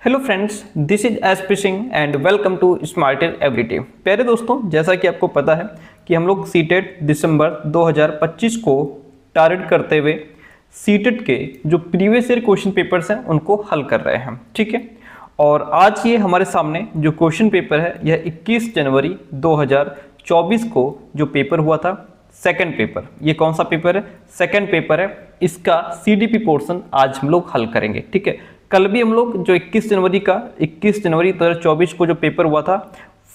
Hello friends, this is SP Singh and welcome to smarter everyday. प्यारे दोस्तों, जैसा कि आपको पता है कि हम लोग सीटेट दिसंबर 2025 को टारगेट करते हुए सीटेट के जो प्रीवियस ईयर क्वेश्चन पेपर्स हैं उनको हल कर रहे हैं। ठीक है, और आज ये हमारे सामने जो क्वेश्चन पेपर है यह 21 जनवरी 2024 को जो पेपर हुआ था, सेकंड पेपर। ये कौन सा पेपर है? सेकंड पेपर है। इसका सीडीपी पोर्शन आज हम लोग हल करेंगे। ठीक है, कल भी हम लोग जो 21 जनवरी 2024 को जो पेपर हुआ था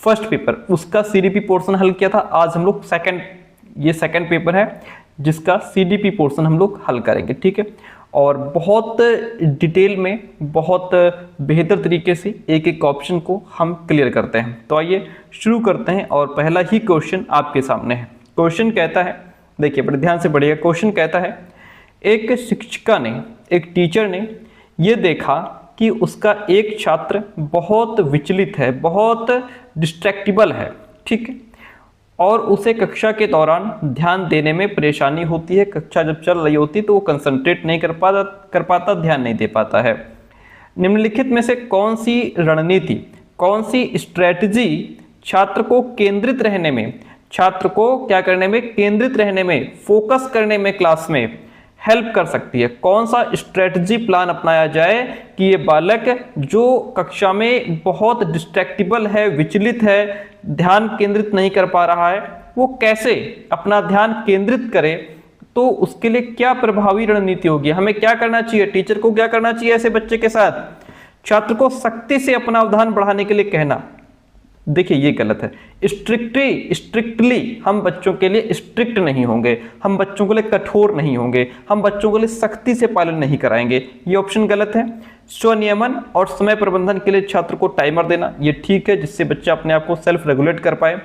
फर्स्ट पेपर, उसका सीडीपी पोर्शन हल किया था। आज हम लोग सेकंड पेपर है जिसका सीडीपी पोर्शन हम लोग हल करेंगे। ठीक है, और बहुत डिटेल में, बहुत बेहतर तरीके से एक एक ऑप्शन को हम क्लियर करते हैं। तो आइए शुरू करते हैं और पहला ही क्वेश्चन आपके सामने है। क्वेश्चन कहता है, देखिए बड़े ध्यान से पढ़िएगा। क्वेश्चन कहता है, एक शिक्षिका ने, एक टीचर ने ये देखा कि उसका एक छात्र बहुत विचलित है, बहुत डिस्ट्रैक्टिबल है। ठीक है, और उसे कक्षा के दौरान ध्यान देने में परेशानी होती है। कक्षा जब चल रही होती है तो वो कंसंट्रेट नहीं कर पाता, ध्यान नहीं दे पाता है। निम्नलिखित में से कौन सी रणनीति, कौन सी स्ट्रेटजी छात्र को केंद्रित रहने में, छात्र को क्या करने में, केंद्रित रहने में, फोकस करने में क्लास में हेल्प कर सकती है? कौन सा स्ट्रेटजी प्लान अपनाया जाए कि ये बालक जो कक्षा में बहुत डिस्ट्रैक्टिबल है, विचलित है, ध्यान केंद्रित नहीं कर पा रहा है, वो कैसे अपना ध्यान केंद्रित करे? तो उसके लिए क्या प्रभावी रणनीति होगी? हमें क्या करना चाहिए? टीचर को क्या करना चाहिए ऐसे बच्चे के साथ? छात्र को सख्ती से अपना अवधान बढ़ाने के लिए कहना। देखिए ये गलत है। स्ट्रिक्टली हम बच्चों के लिए स्ट्रिक्ट नहीं होंगे, हम बच्चों के लिए कठोर नहीं होंगे, हम बच्चों के लिए सख्ती से पालन नहीं कराएंगे, ये ऑप्शन गलत है। स्वनियमन और समय प्रबंधन के लिए छात्र को टाइमर देना, ये ठीक है, जिससे बच्चा अपने आप को सेल्फ रेगुलेट कर पाए।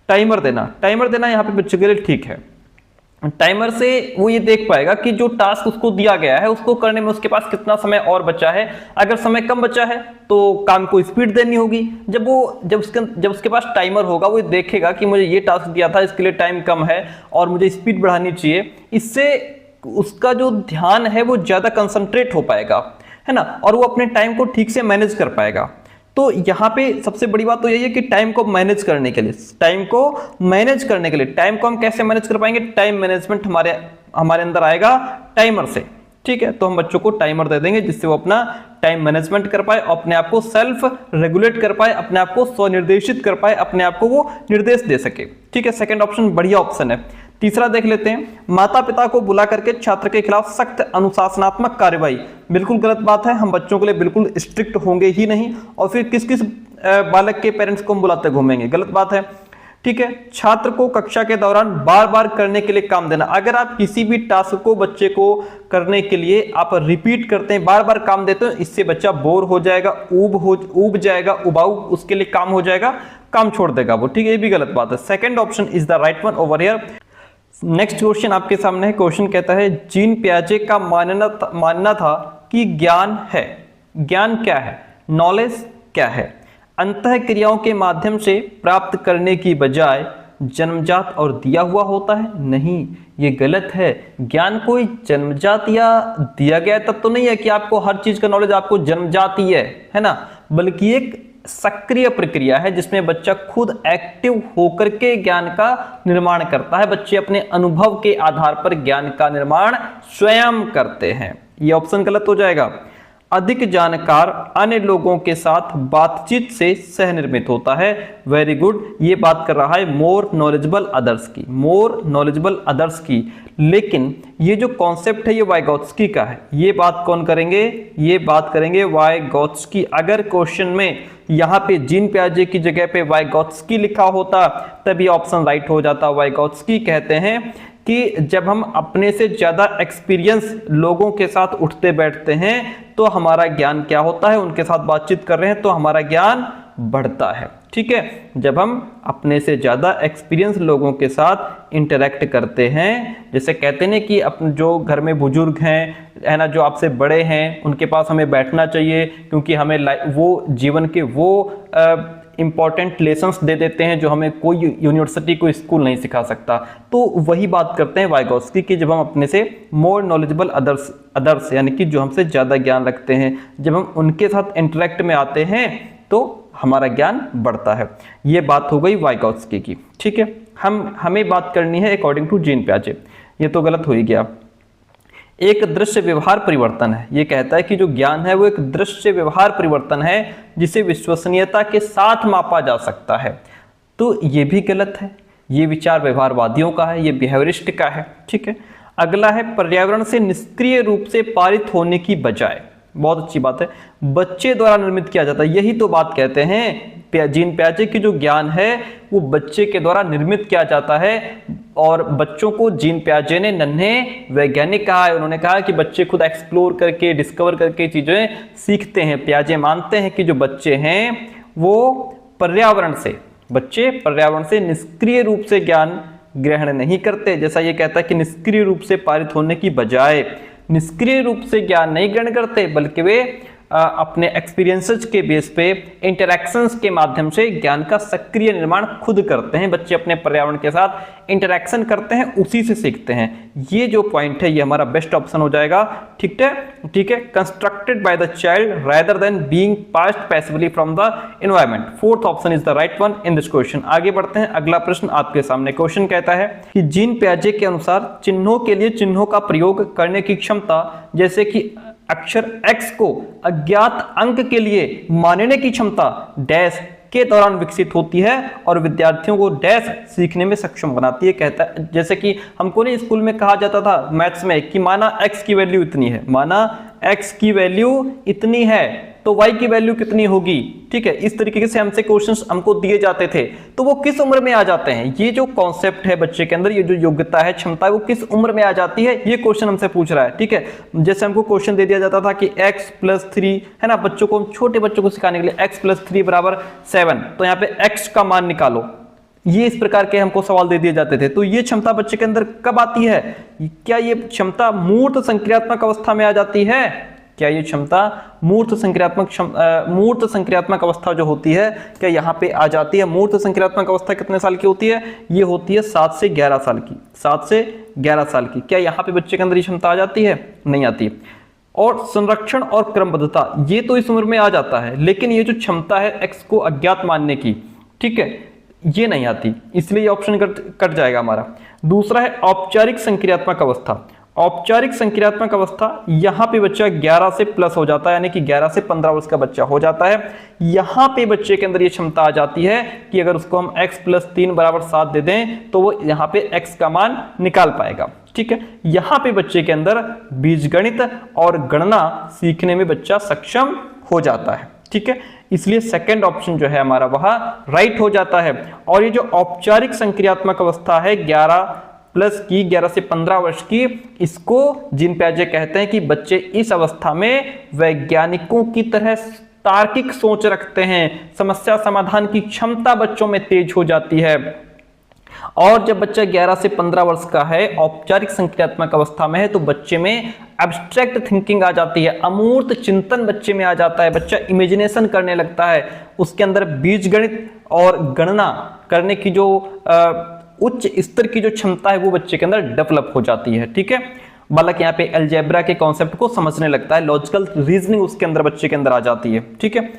टाइमर देना यहाँ पे बच्चे के लिए ठीक है। टाइमर से वो ये देख पाएगा कि जो टास्क उसको दिया गया है उसको करने में उसके पास कितना समय और बचा है। अगर समय कम बचा है तो काम को स्पीड देनी होगी। जब उसके पास टाइमर होगा, वो देखेगा कि मुझे ये टास्क दिया था, इसके लिए टाइम कम है और मुझे स्पीड बढ़ानी चाहिए। इससे उसका जो ध्यान है वो ज्यादा कंसंट्रेट हो पाएगा, है ना, और वो अपने टाइम को ठीक से मैनेज कर पाएगा। तो यहाँ पे सबसे बड़ी बात तो यही है कि टाइम को मैनेज करने के लिए, टाइम को हम कैसे मैनेज कर पाएंगे? टाइम मैनेजमेंट हमारे अंदर आएगा टाइमर से। ठीक है, तो हम बच्चों को टाइमर दे देंगे जिससे वो अपना टाइम मैनेजमेंट कर पाए, अपने आप को सेल्फ रेगुलेट कर पाए, अपने आप को स्वनिर्देशित कर पाए, अपने आप को वो निर्देश दे सके। ठीक है, सेकंड ऑप्शन बढ़िया ऑप्शन है। तीसरा देख लेते हैं, माता पिता को बुला करके छात्र के खिलाफ सख्त अनुशासनात्मक कार्रवाई। बिल्कुल गलत बात है, हम बच्चों के लिए बिल्कुल स्ट्रिक्ट होंगे ही नहीं, और फिर किस किस बालक के पेरेंट्स को हम बुलाते घूमेंगे, गलत बात है। ठीक है, छात्र को कक्षा के दौरान बार बार करने के लिए काम देना। अगर आप किसी भी टास्क को बच्चे को करने के लिए आप रिपीट करते हैं, बार बार काम देते हैं, इससे बच्चा बोर हो जाएगा, ऊब जाएगा, उबाऊ उसके लिए काम हो जाएगा, काम छोड़ देगा वो। ठीक है, ये भी गलत बात है। Second option is the right one over here. Next question आपके सामने है। क्वेश्चन कहता है, जीन पियाजे का मानना था कि ज्ञान है। ज्ञान क्या है? नॉलेज क्या है? अंतः क्रियाओं के माध्यम से प्राप्त करने की बजाय जन्मजात और दिया हुआ होता है? नहीं, ये गलत है। ज्ञान कोई जन्मजात या दिया गया तब तो नहीं है कि आपको हर चीज का नॉलेज आपको जन्मजात ही है ना, बल्कि एक सक्रिय प्रक्रिया है जिसमें बच्चा खुद एक्टिव होकर के ज्ञान का निर्माण करता है। बच्चे अपने अनुभव के आधार पर ज्ञान का निर्माण स्वयं करते हैं। यह ऑप्शन गलत हो जाएगा। अधिक जानकार अन्य लोगों के साथ बातचीत से सह निर्मित होता है। वेरी गुड, ये बात कर रहा है मोर नॉलेजेबल अदर्स की। लेकिन ये जो कॉन्सेप्ट है ये वाइगोत्स्की का है। ये बात कौन करेंगे? ये बात करेंगे वाइगोत्स्की। अगर क्वेश्चन में यहाँ पे जीन पियाजे की जगह पे वाइगोत्स्की लिखा होता तब ये ऑप्शन राइट हो जाता। वाइगोत्स्की कहते हैं कि जब हम अपने से ज्यादा एक्सपीरियंस लोगों के साथ उठते बैठते हैं तो हमारा ज्ञान क्या होता है? उनके साथ बातचीत कर रहे हैं तो हमारा ज्ञान बढ़ता है। ठीक है, जब हम अपने से ज्यादा एक्सपीरियंस लोगों के साथ इंटरेक्ट करते हैं, जैसे कहते हैं कि अपने जो घर में बुजुर्ग हैं, है ना, जो आपसे बड़े हैं, उनके पास हमें बैठना चाहिए क्योंकि हमें वो जीवन के वो इंपॉर्टेंट लेसन्स दे देते हैं जो हमें कोई यूनिवर्सिटी कोई स्कूल नहीं सिखा सकता। तो वही बात करते हैं वाइगोत्स्की की, जब हम अपने से मोर नॉलेजेबल अदर्स यानी कि जो हमसे ज़्यादा ज्ञान रखते हैं, जब हम उनके साथ इंटरेक्ट में आते हैं तो हमारा ज्ञान बढ़ता है। ये बात हो गई वाइगोत्स्की की। ठीक है, हमें बात करनी है अकॉर्डिंग टू जीन पियाजे। ये तो गलत हो ही गया। एक दृश्य व्यवहार परिवर्तन है, ये कहता है कि जो ज्ञान है वो एक दृश्य व्यवहार परिवर्तन है जिसे विश्वसनीयता के साथ मापा जा सकता है। तो ये भी गलत है, ये विचार व्यवहारवादियों का है, ये बिहेवियरिस्ट का है। ठीक है, अगला है पर्यावरण से निष्क्रिय रूप से पारित होने की बजाय। बहुत अच्छी बात है, बच्चे द्वारा निर्मित किया जाता है। यही तो बात कहते हैं जीन पियाजे की जो ज्ञान है वो बच्चे के द्वारा निर्मित किया जाता है। और बच्चों को जीन पियाजे ने नन्हे वैज्ञानिक कहा है। उन्होंने कहा कि बच्चे खुद एक्सप्लोर करके डिस्कवर करके चीजें सीखते हैं। पियाजे मानते हैं कि जो बच्चे हैं वो पर्यावरण से निष्क्रिय रूप से ज्ञान ग्रहण नहीं करते। जैसा ये कहता है कि निष्क्रिय रूप से पारित होने की बजाय निष्क्रिय रूप से ज्ञान नहीं ग्रहण करते, बल्कि वे अपने एक्सपीरियंसेस के बेस पे इंटरैक्शंस के माध्यम से ज्ञान का सक्रिय निर्माण खुद करते हैं। बच्चे अपने पर्यावरण के साथ इंटरैक्शन करते हैं, उसी से सीखते हैं। ये जो पॉइंट है ये हमारा बेस्ट ऑप्शन हो जाएगा। ठीक है, constructed by the child rather than being passed passively from the environment. Fourth option is the right one in this question. आगे बढ़ते हैं, अगला प्रश्न आपके सामने। क्वेश्चन कहता है कि जीन पियाजे के अनुसार चिन्हों के लिए चिन्हों का प्रयोग करने की क्षमता, जैसे कि अक्षर x को अज्ञात अंक के लिए मानने की क्षमता डैश के दौरान विकसित होती है और विद्यार्थियों को डैश सीखने में सक्षम बनाती है। कहता है जैसे कि हमको नहीं स्कूल में कहा जाता था मैथ्स में कि माना x की वैल्यू इतनी है, माना x की वैल्यू इतनी है तो y की वैल्यू कितनी होगी। ठीक है, इस तरीके से हमसे क्वेश्चंस हमको दिए जाते थे। तो वो किस उम्र में आ जाते हैं, ये जो कॉन्सेप्ट है बच्चे के अंदर, ये जो योग्यता है, क्षमता है, वो किस उम्र में आ जाती है, ये क्वेश्चन हमसे पूछ रहा है। ठीक है, जैसे हमको क्वेश्चन दे दिया जाता था कि x+3 है ना, बच्चों को, छोटे बच्चों को सिखाने के लिए x+3 = 7, तो यहाँ पे x का मान निकालो। ये इस प्रकार के हमको सवाल दे दिए जाते थे। तो ये क्षमता बच्चे के अंदर कब आती है? क्या ये क्षमता मूर्त संक्रियात्मक अवस्था में आ जाती है? क्या ये क्षमता मूर्त संक्रियात्मक अवस्था जो होती है, क्या यहाँ पे आ जाती है? मूर्त संक्रियात्मक अवस्था कितने साल की होती है? ये होती है 7 से 11 साल की। 7 से 11 साल की। क्या यहाँ पे बच्चे के अंदर ये क्षमता आ जाती है? नहीं आती। और संरक्षण और क्रमबद्धता, ये तो इस उम्र में आ जाता है, लेकिन ये जो क्षमता है x को अज्ञात मानने की, ठीक है, ये नहीं आती, इसलिए ये ऑप्शन कट जाएगा हमारा। दूसरा है औपचारिक संक्रियात्मक अवस्था। औपचारिक संक्रियात्मक अवस्था, यहाँ पे बच्चा 11 से प्लस हो जाता है, यानी कि 11 से 15 वर्ष का बच्चा हो जाता है। यहाँ पे बच्चे के अंदर ये क्षमता आ जाती है कि अगर उसको हम x+3 = 7 दे दें तो वो यहाँ पे x का मान निकाल पाएगा। ठीक है, यहाँ पे बच्चे के अंदर बीजगणित और गणना सीखने में बच्चा सक्षम हो जाता है। ठीक है, इसलिए सेकंड ऑप्शन जो है हमारा वह राइट हो जाता है। और ये जो औपचारिक संक्रियात्मक अवस्था है 11 से 15 वर्ष की, इसको जीन पियाजे कहते हैं कि बच्चे इस अवस्था में वैज्ञानिकों की तरह तार्किक सोच रखते हैं, समस्या समाधान की क्षमता बच्चों में तेज हो जाती है। और जब बच्चा 11 से 15 वर्ष का है, औपचारिक संक्रियात्मक अवस्था में है, तो बच्चे में एब्स्ट्रैक्ट थिंकिंग आ जाती है, अमूर्त चिंतन बच्चे में आ जाता है, बच्चा इमेजिनेशन करने लगता है, उसके अंदर बीजगणित और गणना करने की जो उच्च स्तर की जो क्षमता है वो बच्चे के अंदर डेवलप हो जाती है। ठीक है, बालक यहाँ पे अलजेब्रा के कॉन्सेप्ट को समझने लगता है, लॉजिकल रीजनिंग उसके अंदर बच्चे के अंदर आ जाती है। ठीक है,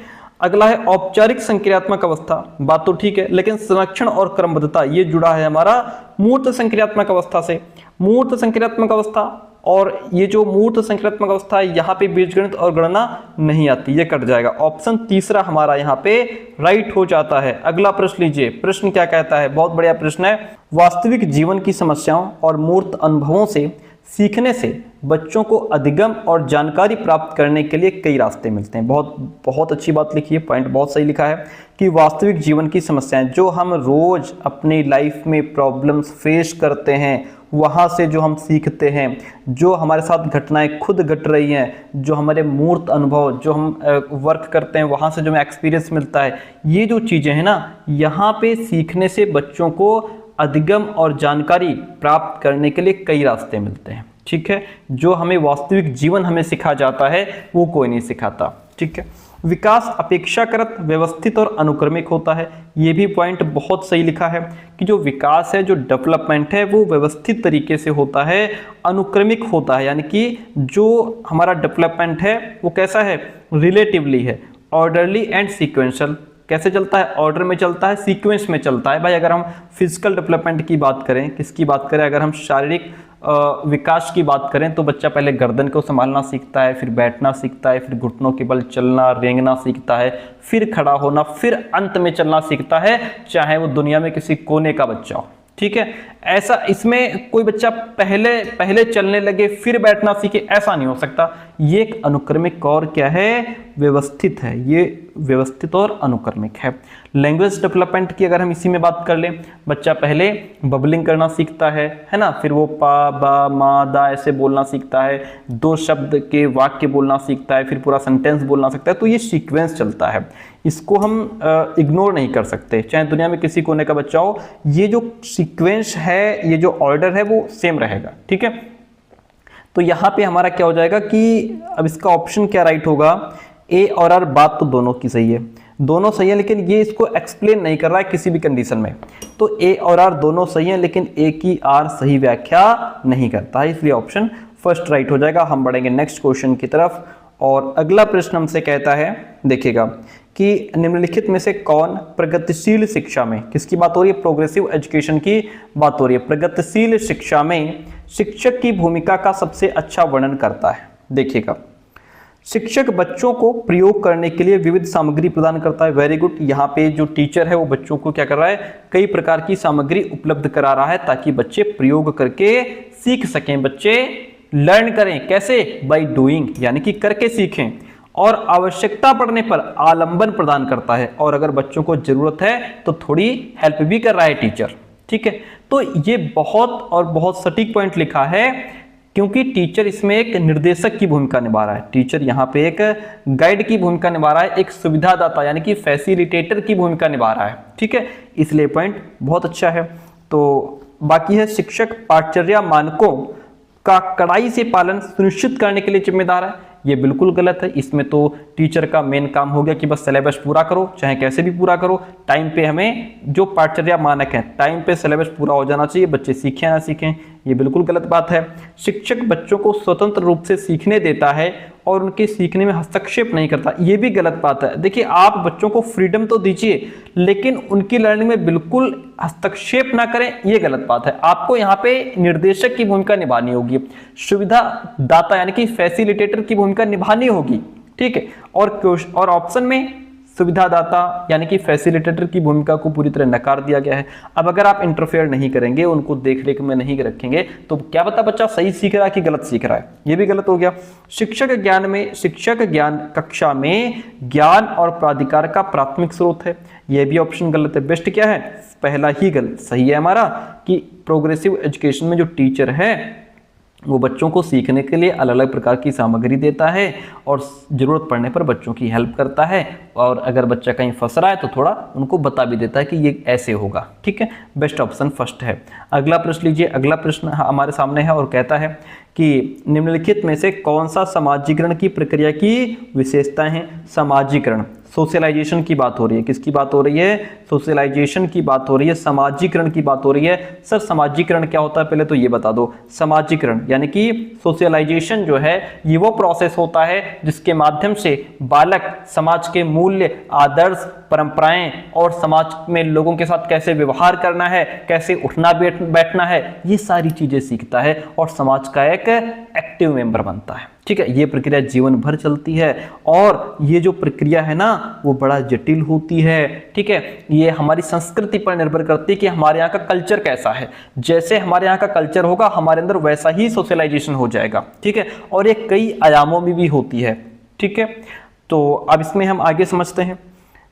अगला है औपचारिक संक्रियात्मक अवस्था। बात तो ठीक है, लेकिन संरक्षण और क्रमबद्धता ये जुड़ा है हमारा मूर्त संक्रियात्मक अवस्था से। मूर्त संक्रियात्मक अवस्था, और ये जो मूर्त संक्रियात्मक अवस्था है यहाँ पे बीजगणित और गणना नहीं आती, ये कट जाएगा। ऑप्शन तीसरा हमारा यहाँ पे राइट हो जाता है। अगला प्रश्न लीजिए, प्रश्न क्या कहता है, बहुत बढ़िया प्रश्न है। वास्तविक जीवन की समस्याओं और मूर्त अनुभवों से सीखने से बच्चों को अधिगम और जानकारी प्राप्त करने के लिए कई रास्ते मिलते हैं। बहुत अच्छी बात लिखी है, पॉइंट बहुत सही लिखा है कि वास्तविक जीवन की समस्याएं, जो हम रोज अपनी लाइफ में प्रॉब्लम्स फेस करते हैं, वहाँ से जो हम सीखते हैं, जो हमारे साथ घटनाएं खुद घट रही हैं, जो हमारे मूर्त अनुभव, जो हम वर्क करते हैं, वहाँ से जो हमें एक्सपीरियंस मिलता है, ये जो चीज़ें हैं ना, यहाँ पे सीखने से बच्चों को अधिगम और जानकारी प्राप्त करने के लिए कई रास्ते मिलते हैं। ठीक है, जो हमें वास्तविक जीवन हमें सिखा जाता है वो कोई नहीं सिखाता। ठीक है। विकास अपेक्षाकृत व्यवस्थित और अनुक्रमिक होता है, ये भी पॉइंट बहुत सही लिखा है कि जो विकास है, जो डेवलपमेंट है, वो व्यवस्थित तरीके से होता है, अनुक्रमिक होता है, यानी कि जो हमारा डेवलपमेंट है वो कैसा है, रिलेटिवली है, ऑर्डरली एंड सीक्वेंशियल। कैसे चलता है, ऑर्डर में चलता है, सीक्वेंस में चलता है। भाई अगर हम फिजिकल डेवलपमेंट की बात करें, किसकी बात करें, अगर हम शारीरिक विकास की बात करें तो बच्चा पहले गर्दन को संभालना सीखता है, फिर बैठना सीखता है, फिर घुटनों के बल चलना रेंगना सीखता है, फिर खड़ा होना, फिर अंत में चलना सीखता है, चाहे वो दुनिया में किसी कोने का बच्चा हो, ठीक है। ऐसा इसमें कोई बच्चा पहले चलने लगे फिर बैठना सीखे, ऐसा नहीं हो सकता। ये एक अनुक्रमिक और क्या है, व्यवस्थित है, ये व्यवस्थित और अनुक्रमिक है। लैंग्वेज डेवलपमेंट की अगर हम इसी में बात कर लें, बच्चा पहले बबलिंग करना सीखता है ना, फिर वो पा बा मा दा ऐसे बोलना सीखता है, 2 शब्द के वाक्य बोलना सीखता है, फिर पूरा सेंटेंस बोलना सीखता है। तो ये सीक्वेंस चलता है, इसको हम इग्नोर नहीं कर सकते, चाहे दुनिया में किसी कोने का बच्चा हो। ये जो सीक्वेंस है, ये जो ऑर्डर है वो सेम रहेगा, ठीक है। तो यहाँ पे हमारा क्या हो जाएगा कि अब इसका ऑप्शन क्या राइट होगा, ए और आर। बात तो दोनों की सही है, दोनों सही है, लेकिन ये इसको एक्सप्लेन नहीं कर रहा है किसी भी कंडीशन में। तो ए और आर दोनों सही है, लेकिन ए की आर सही व्याख्या नहीं करता है, इसलिए ऑप्शन फर्स्ट राइट हो जाएगा। हम बढ़ेंगे नेक्स्ट क्वेश्चन की तरफ, और अगला प्रश्न हमसे कहता है, देखिएगा कि निम्नलिखित में से कौन प्रगतिशील शिक्षा में, किसकी बात हो रही है, प्रोग्रेसिव एजुकेशन की बात हो रही है, प्रगतिशील शिक्षा में शिक्षक की भूमिका का सबसे अच्छा वर्णन करता है। देखिएगा, शिक्षक बच्चों को प्रयोग करने के लिए विविध सामग्री प्रदान करता है। Very good. यहाँ पे जो टीचर है वो बच्चों को क्या कर रहा है, कई प्रकार की सामग्री उपलब्ध करा रहा है ताकि बच्चे प्रयोग करके सीख सकें, बच्चे लर्न करें। कैसे, बाय डूइंग, यानी कि करके सीखें। और आवश्यकता पड़ने पर आलंबन प्रदान करता है, और अगर बच्चों को जरूरत है तो थोड़ी हेल्प भी कर रहा है टीचर, ठीक है। तो ये बहुत सटीक पॉइंट लिखा है, क्योंकि टीचर इसमें एक निर्देशक की भूमिका निभा रहा है, टीचर यहाँ पे एक गाइड की भूमिका निभा रहा है, एक सुविधादाता यानी कि फैसिलिटेटर की भूमिका निभा रहा है, ठीक है। इसलिए पॉइंट बहुत अच्छा है। तो बाकी है, शिक्षक पाठचर्या मानकों का कड़ाई से पालन सुनिश्चित करने के लिए जिम्मेदार है। ये बिल्कुल गलत है। इसमें तो टीचर का मेन काम हो गया कि बस सिलेबस पूरा करो, चाहे कैसे भी पूरा करो, टाइम पे हमें जो पाठचर्या मानक है टाइम पे सिलेबस पूरा हो जाना चाहिए, बच्चे सीखें ना सीखें, ये बिल्कुल गलत बात है। शिक्षक बच्चों को स्वतंत्र रूप से सीखने देता है और उनके सीखने में हस्तक्षेप नहीं करता, ये भी गलत बात है। देखिए, आप बच्चों को फ्रीडम तो दीजिए, लेकिन उनकी लर्निंग में बिल्कुल हस्तक्षेप ना करें, ये गलत बात है। आपको यहाँ पे निर्देशक की भूमिका निभानी होगी, सुविधा दाता यानी कि फैसिलिटेटर की भूमिका निभानी होगी, ठीक है। और ऑप्शन में सुविधादाता यानी कि फैसिलिटेटर की भूमिका को पूरी तरह नकार दिया गया है। अब अगर आप इंटरफेयर नहीं करेंगे, उनको देख रेख में नहीं रखेंगे, तो क्या पता बच्चा सही सीख रहा है कि गलत सीख रहा है, ये भी गलत हो गया। शिक्षक ज्ञान कक्षा में ज्ञान और प्राधिकार का प्राथमिक स्रोत है, ये भी ऑप्शन गलत है। बेस्ट क्या है, पहला ही गलत। सही है हमारा कि प्रोग्रेसिव एजुकेशन में जो टीचर है वो बच्चों को सीखने के लिए अलग अलग प्रकार की सामग्री देता है और ज़रूरत पड़ने पर बच्चों की हेल्प करता है, और अगर बच्चा कहीं फंस रहा है तो थोड़ा उनको बता भी देता है कि ये ऐसे होगा, ठीक है। बेस्ट ऑप्शन फर्स्ट है। अगला प्रश्न लीजिए। अगला प्रश्न हमारे सामने है और कहता है कि निम्नलिखित में से कौन सा समाजीकरण की प्रक्रिया की विशेषताएं हैं। समाजीकरण, सोशलाइजेशन की बात हो रही है, किसकी बात हो रही है, सोशलाइजेशन की बात हो रही है, समाजीकरण की बात हो रही है। सर समाजीकरण क्या होता है, पहले तो ये बता दो। समाजीकरण यानी कि सोशलाइजेशन जो है ये वो प्रोसेस होता है जिसके माध्यम से बालक समाज के मूल्य, आदर्श, परंपराएं और समाज में लोगों के साथ कैसे व्यवहार करना है, कैसे उठना बैठना है, ये सारी चीजें सीखता है और समाज का एक एक्टिव मेंबर बनता है, ठीक है। ये प्रक्रिया जीवन भर चलती है और ये जो प्रक्रिया है ना वो बड़ा जटिल होती है, ठीक है। ये हमारी संस्कृति पर निर्भर करती है कि हमारे यहाँ का कल्चर कैसा है। जैसे हमारे यहाँ का कल्चर होगा हमारे अंदर वैसा ही सोशलाइजेशन हो जाएगा, ठीक है। और ये कई आयामों में भी होती है, ठीक है। तो अब इसमें हम आगे समझते हैं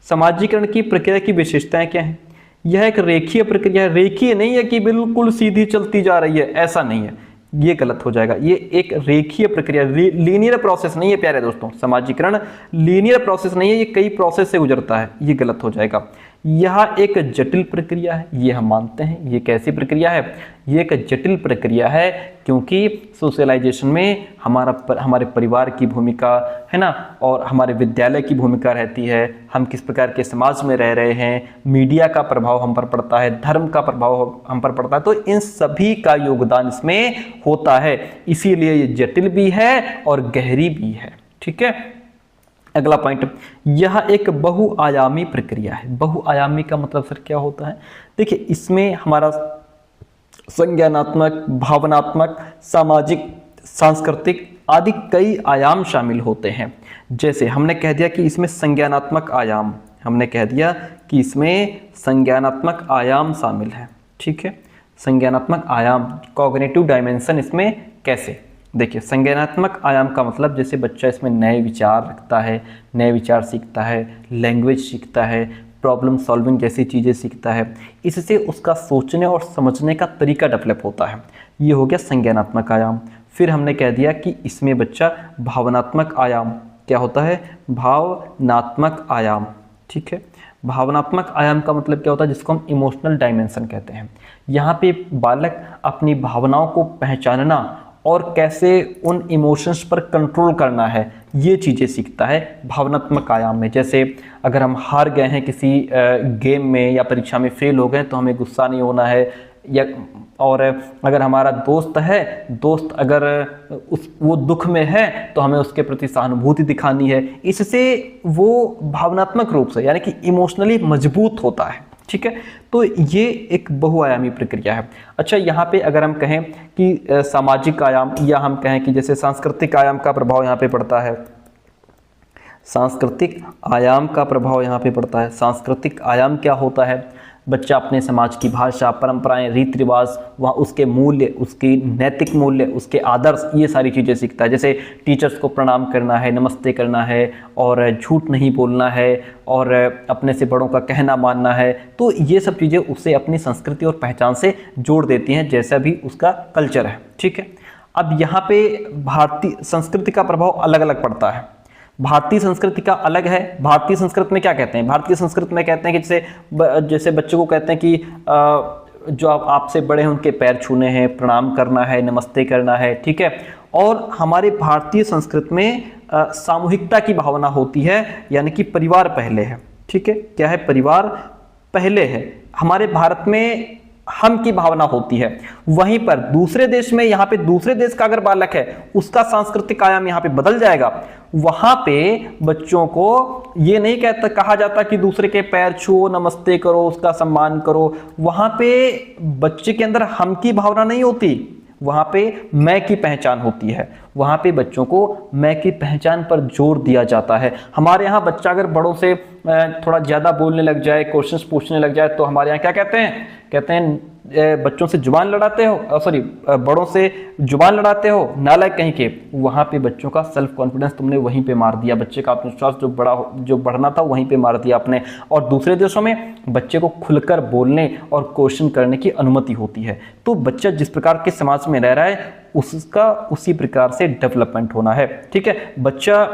समाजीकरण की प्रक्रिया की विशेषताएं क्या है। यह एक रेखीय प्रक्रिया है, रेखीय नहीं है कि बिल्कुल सीधी चलती जा रही है, ऐसा नहीं है, ये गलत हो जाएगा। ये एक रेखीय प्रक्रिया, लीनियर प्रोसेस नहीं है प्यारे दोस्तों। समाजीकरण लीनियर प्रोसेस नहीं है, ये कई प्रोसेस से गुजरता है, ये गलत हो जाएगा। यह एक जटिल प्रक्रिया है, ये हम मानते हैं। ये कैसी प्रक्रिया है? ये एक जटिल प्रक्रिया है, क्योंकि सोशलाइजेशन में हमारे परिवार की भूमिका है ना, और हमारे विद्यालय की भूमिका रहती है, हम किस प्रकार के समाज में रह रहे हैं, मीडिया का प्रभाव हम पर पड़ता है, धर्म का प्रभाव हम पर पड़ता है, तो इन सभी का योगदान इसमें होता है। इसीलिए ये जटिल भी है और गहरी भी है। ठीक है, अगला पॉइंट, यह एक बहुआयामी प्रक्रिया है। बहुआयामी का मतलब सर क्या होता है? देखिए, इसमें हमारा संज्ञानात्मक, भावनात्मक, सामाजिक, सांस्कृतिक आदि कई आयाम शामिल होते हैं। जैसे हमने कह दिया कि इसमें संज्ञानात्मक आयाम, हमने कह दिया कि इसमें संज्ञानात्मक आयाम शामिल है। ठीक है, संज्ञानात्मक आयाम, कॉग्निटिव डायमेंशन इसमें कैसे? देखिए, संज्ञानात्मक आयाम का मतलब जैसे बच्चा इसमें नए विचार रखता है, नए विचार सीखता है, लैंग्वेज सीखता है, प्रॉब्लम सॉल्विंग जैसी चीज़ें सीखता है, इससे उसका सोचने और समझने का तरीका डेवलप होता है। ये हो गया संज्ञानात्मक आयाम। फिर हमने कह दिया कि इसमें बच्चा भावनात्मक आयाम, क्या होता है? भावनात्मक आयाम। ठीक है, भावनात्मक आयाम का मतलब क्या होता है? जिसको हम इमोशनल डायमेंशन कहते हैं। यहाँ पे बालक अपनी भावनाओं को पहचानना और कैसे उन इमोशंस पर कंट्रोल करना है, ये चीज़ें सीखता है भावनात्मक आयाम में। जैसे अगर हम हार गए हैं किसी गेम में या परीक्षा में फेल हो गए, तो हमें गुस्सा नहीं होना है, या और अगर हमारा दोस्त है, दोस्त अगर वो दुख में है, तो हमें उसके प्रति सहानुभूति दिखानी है। इससे वो भावनात्मक रूप से यानी कि इमोशनली मजबूत होता है। ठीक है, तो ये एक बहुआयामी प्रक्रिया है। अच्छा, यहाँ पे अगर हम कहें कि सामाजिक आयाम, या हम कहें कि जैसे सांस्कृतिक आयाम का प्रभाव यहाँ पे पड़ता है, सांस्कृतिक आयाम का प्रभाव यहाँ पे पड़ता है। सांस्कृतिक आयाम क्या होता है? बच्चा अपने समाज की भाषा, परंपराएं, रीति रिवाज, वहाँ उसके मूल्य, उसकी नैतिक मूल्य, उसके आदर्श, ये सारी चीज़ें सीखता है। जैसे टीचर्स को प्रणाम करना है, नमस्ते करना है, और झूठ नहीं बोलना है, और अपने से बड़ों का कहना मानना है। तो ये सब चीज़ें उसे अपनी संस्कृति और पहचान से जोड़ देती हैं, जैसा भी उसका कल्चर है। ठीक है, अब यहाँ पे भारतीय संस्कृति का प्रभाव अलग अलग पड़ता है। भारतीय संस्कृति का अलग है। भारतीय संस्कृति में क्या कहते हैं? भारतीय संस्कृति में कहते हैं कि जैसे बच्चों को कहते हैं कि जो आपसे बड़े हैं उनके पैर छूने हैं, प्रणाम करना है, नमस्ते करना है। ठीक है, और हमारे भारतीय संस्कृति में सामूहिकता की भावना होती है, यानी कि परिवार पहले है। ठीक है, क्या है? परिवार पहले है। हमारे भारत में हम की भावना होती है। वहीं पर दूसरे देश में, यहाँ पे दूसरे देश का अगर बालक है, उसका सांस्कृतिक आयाम यहाँ पे बदल जाएगा। वहां पे बच्चों को ये नहीं कहा जाता कि दूसरे के पैर छुओ, नमस्ते करो, उसका सम्मान करो। वहां पे बच्चे के अंदर हम की भावना नहीं होती, वहां पे मैं की पहचान होती है। वहां पे बच्चों को मैं की पहचान पर जोर दिया जाता है। हमारे यहाँ बच्चा अगर बड़ों से थोड़ा ज्यादा बोलने लग जाए, क्वेश्चंस पूछने लग जाए, तो हमारे यहाँ क्या कहते हैं? कहते हैं बच्चों से जुबान लड़ाते हो, सॉरी, बड़ों से जुबान लड़ाते हो, नालायक कहीं के। वहां पे बच्चों का सेल्फ कॉन्फिडेंस तुमने वहीं पे मार दिया, बच्चे का आत्मविश्वास जो बढ़ना था वहीं पे मार दिया आपने। और दूसरे देशों में बच्चे को खुलकर बोलने और क्वेश्चन करने की अनुमति होती है। तो बच्चा जिस प्रकार के समाज में रह रहा है, उसका उसी प्रकार से डेवलपमेंट होना है। ठीक है, बच्चा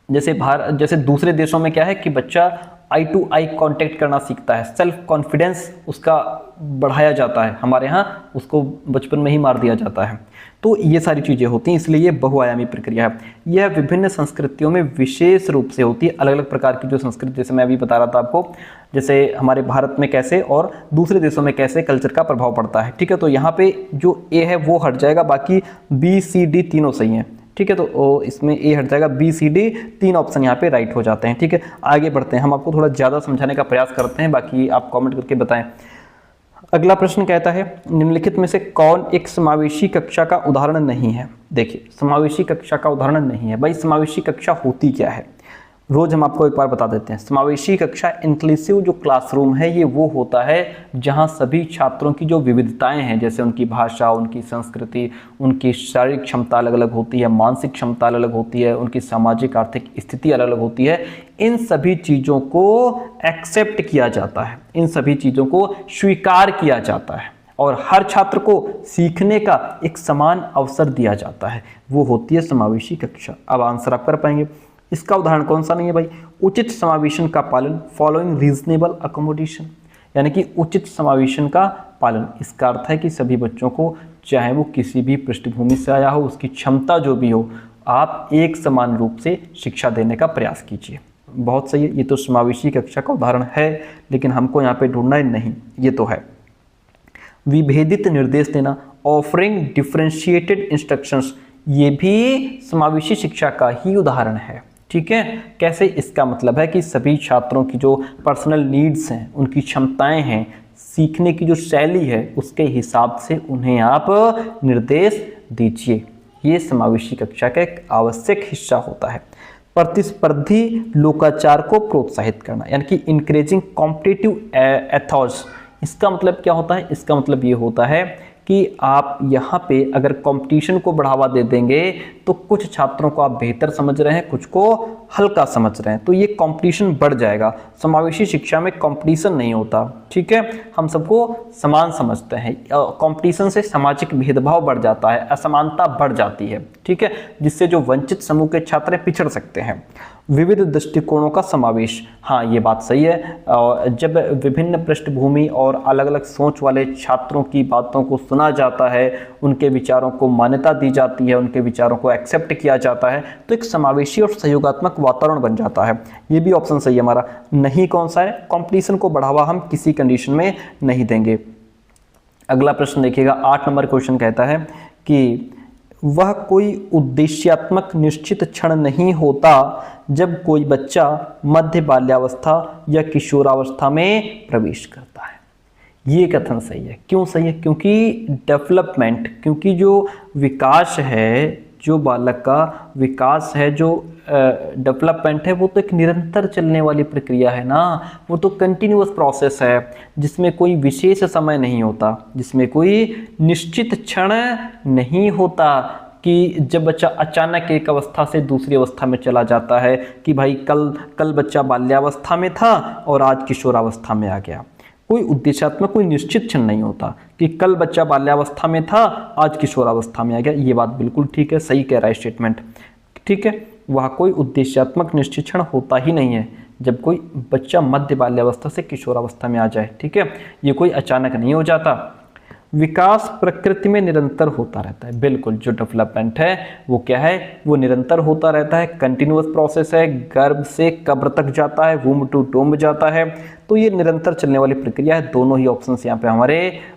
जैसे दूसरे देशों में क्या है कि बच्चा आई टू आई कांटेक्ट करना सीखता है, सेल्फ कॉन्फिडेंस उसका बढ़ाया जाता है। हमारे यहाँ उसको बचपन में ही मार दिया जाता है। तो ये सारी चीज़ें होती हैं, इसलिए ये बहुआयामी प्रक्रिया है। यह विभिन्न संस्कृतियों में विशेष रूप से होती है। अलग अलग प्रकार की जो संस्कृति, जैसे मैं अभी बता रहा था आपको, जैसे हमारे भारत में कैसे और दूसरे देशों में कैसे कल्चर का प्रभाव पड़ता है। ठीक है, तो यहाँ पे जो ए है वो हट जाएगा, बाकी बी सी डी तीनों सही हैं। ठीक है, तो इसमें ए हट जाएगा, बी सी डी तीन ऑप्शन यहाँ पे राइट हो जाते हैं। ठीक है, आगे बढ़ते हैं, हम आपको थोड़ा ज़्यादा समझाने का प्रयास करते हैं, बाकी आप कमेंट करके बताएं। अगला प्रश्न कहता है, निम्नलिखित में से कौन एक समावेशी कक्षा का उदाहरण नहीं है? देखिए, समावेशी कक्षा का उदाहरण नहीं है। भाई, समावेशी कक्षा होती क्या है? रोज हम आपको एक बार बता देते हैं। समावेशी कक्षा, इंक्लूसिव जो क्लासरूम है, ये वो होता है जहां सभी छात्रों की जो विविधताएं हैं, जैसे उनकी भाषा, उनकी संस्कृति, उनकी शारीरिक क्षमता अलग अलग होती है, मानसिक क्षमता अलग अलग होती है, उनकी सामाजिक आर्थिक स्थिति अलग अलग होती है, इन सभी चीज़ों को एक्सेप्ट किया जाता है, इन सभी चीज़ों को स्वीकार किया जाता है, और हर छात्र को सीखने का एक समान अवसर दिया जाता है। वो होती है समावेशी कक्षा। अब आंसर आप कर पाएंगे। इसका उदाहरण कौन सा नहीं है भाई? उचित समावेशन का पालन, फॉलोइंग रीजनेबल अकोमोडेशन, यानी कि उचित समावेशन का पालन। इसका अर्थ है कि सभी बच्चों को, चाहे वो किसी भी पृष्ठभूमि से आया हो, उसकी क्षमता जो भी हो, आप एक समान रूप से शिक्षा देने का प्रयास कीजिए। बहुत सही है, ये तो समावेशी कक्षा का उदाहरण है, लेकिन हमको यहाँ पे ढूंढना है नहीं, ये तो है। विभेदित निर्देश देना, ऑफरिंग डिफरेंशिएटेड इंस्ट्रक्शंस, ये भी समावेशी शिक्षा का ही उदाहरण है। ठीक है, कैसे? इसका मतलब है कि सभी छात्रों की जो पर्सनल नीड्स हैं, उनकी क्षमताएं हैं, सीखने की जो शैली है, उसके हिसाब से उन्हें आप निर्देश दीजिए। ये समावेशी कक्षा का एक आवश्यक हिस्सा होता है। प्रतिस्पर्धी लोकाचार को प्रोत्साहित करना, यानी कि इंकरेजिंग कॉम्पिटिटिव एथॉस। इसका मतलब क्या होता है? इसका मतलब ये होता है कि आप यहाँ पे अगर कंपटीशन को बढ़ावा दे देंगे तो कुछ छात्रों को आप बेहतर समझ रहे हैं, कुछ को हल्का समझ रहे हैं, तो ये कंपटीशन बढ़ जाएगा। समावेशी शिक्षा में कंपटीशन नहीं होता। ठीक है, हम सबको समान समझते हैं। कंपटीशन से सामाजिक भेदभाव बढ़ जाता है, असमानता बढ़ जाती है। ठीक है, जिससे जो वंचित समूह के छात्र पिछड़ सकते हैं। विविध दृष्टिकोणों का समावेश, हाँ ये बात सही है। जब विभिन्न पृष्ठभूमि और अलग अलग सोच वाले छात्रों की बातों को सुना जाता है, उनके विचारों को मान्यता दी जाती है, उनके विचारों को एक्सेप्ट किया जाता है, तो एक समावेशी और सहयोगात्मक वातावरण बन जाता है। ये भी ऑप्शन सही है हमारा। नहीं कौन सा है? कंपटीशन को बढ़ावा हम किसी कंडीशन में नहीं देंगे। अगला प्रश्न देखिएगा, 8 नंबर क्वेश्चन कहता है कि वह कोई उद्देश्यात्मक निश्चित क्षण नहीं होता जब कोई बच्चा मध्य बाल्यावस्था या किशोरावस्था में प्रवेश करता है। ये कथन सही है। क्यों सही है? क्योंकि डेवलपमेंट, क्योंकि जो विकास है, जो बालक का विकास है, जो डेवलपमेंट है, वो तो एक निरंतर चलने वाली प्रक्रिया है ना। वो तो कंटिन्यूअस प्रोसेस है, जिसमें कोई विशेष समय नहीं होता, जिसमें कोई निश्चित क्षण नहीं होता कि जब बच्चा अचानक एक अवस्था से दूसरी अवस्था में चला जाता है कि भाई कल बच्चा बाल्यावस्था में था और आज किशोरावस्था में आ गया। कोई उद्देश्यात्मक, कोई निश्चित क्षण नहीं होता कि कल बच्चा बाल्यावस्था में था, आज किशोरावस्था में आ गया। ये बात बिल्कुल ठीक है, सही कह रहा है स्टेटमेंट। ठीक है, वह कोई उद्देश्यात्मक निश्चित क्षण होता ही नहीं है जब कोई बच्चा मध्य बाल्यावस्था से किशोरावस्था में आ जाए। ठीक है, ये कोई अचानक नहीं हो जाता। विकास प्रकृति में निरंतर होता रहता है। बिल्कुल, जो डेवलपमेंट है वो क्या है? वो निरंतर होता रहता है, कंटिन्यूअस प्रोसेस है। गर्भ से कब्र तक जाता है, वूम्ब टू टूम्ब जाता है, तो ये निरंतर चलने वाली प्रक्रिया है। दोनों ही ऑप्शन यहाँ पे हमारे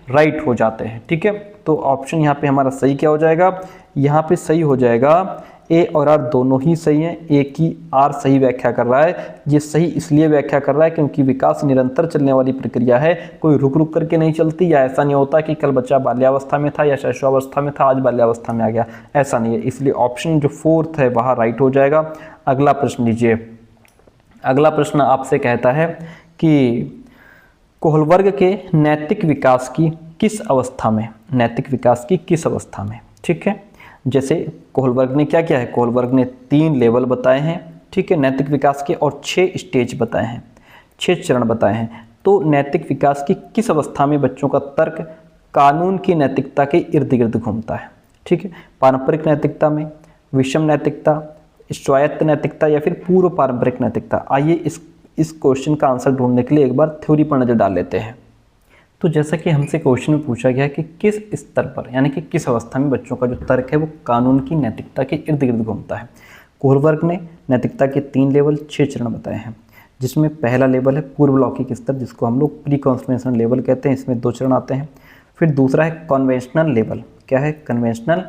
राइट हो जाते हैं। ठीक है, तो ऑप्शन यहाँ पे हमारा सही क्या हो जाएगा? यहाँ पे सही हो जाएगा ए और आर दोनों ही सही हैं। ए की आर सही व्याख्या कर रहा है। ये सही इसलिए व्याख्या कर रहा है क्योंकि विकास निरंतर चलने वाली प्रक्रिया है, कोई रुक रुक करके नहीं चलती, या ऐसा नहीं होता कि कल बच्चा बाल्यावस्था में था या शैशवावस्था में था, आज बाल्यावस्था में आ गया, ऐसा नहीं है। इसलिए ऑप्शन जो 4th है वहाँ राइट हो जाएगा। अगला प्रश्न लीजिए। अगला प्रश्न आपसे कहता है कि कोहलबर्ग के नैतिक विकास की किस अवस्था में, नैतिक विकास की किस अवस्था में? ठीक है, जैसे कोहलबर्ग ने क्या किया है? कोहलबर्ग ने 3 लेवल बताए हैं। ठीक है, नैतिक विकास के, और 6 स्टेज बताए हैं, 6 चरण बताए हैं। तो नैतिक विकास की किस अवस्था में बच्चों का तर्क कानून की नैतिकता के इर्द गिर्द घूमता है? ठीक है, पारंपरिक नैतिकता में, विषम नैतिकता, स्वायत्त नैतिकता, या फिर पूर्व पारंपरिक नैतिकता? आइए इस क्वेश्चन का आंसर ढूंढने के लिए एक बार थ्योरी पर नजर डाल लेते हैं। तो जैसा कि हमसे क्वेश्चन में पूछा गया कि किस स्तर पर, यानी कि किस अवस्था में बच्चों का जो तर्क है वो कानून की नैतिकता के इर्द गिर्द घूमता है। कोहलबर्ग ने नैतिकता के 3 लेवल 6 चरण बताए हैं, जिसमें पहला लेवल है पूर्व लौकिक स्तर, जिसको हम लोग प्री कॉन्वेंशनल लेवल कहते हैं। इसमें 2 चरण आते हैं। फिर दूसरा है कन्वेंशनल लेवल। क्या है? Conventional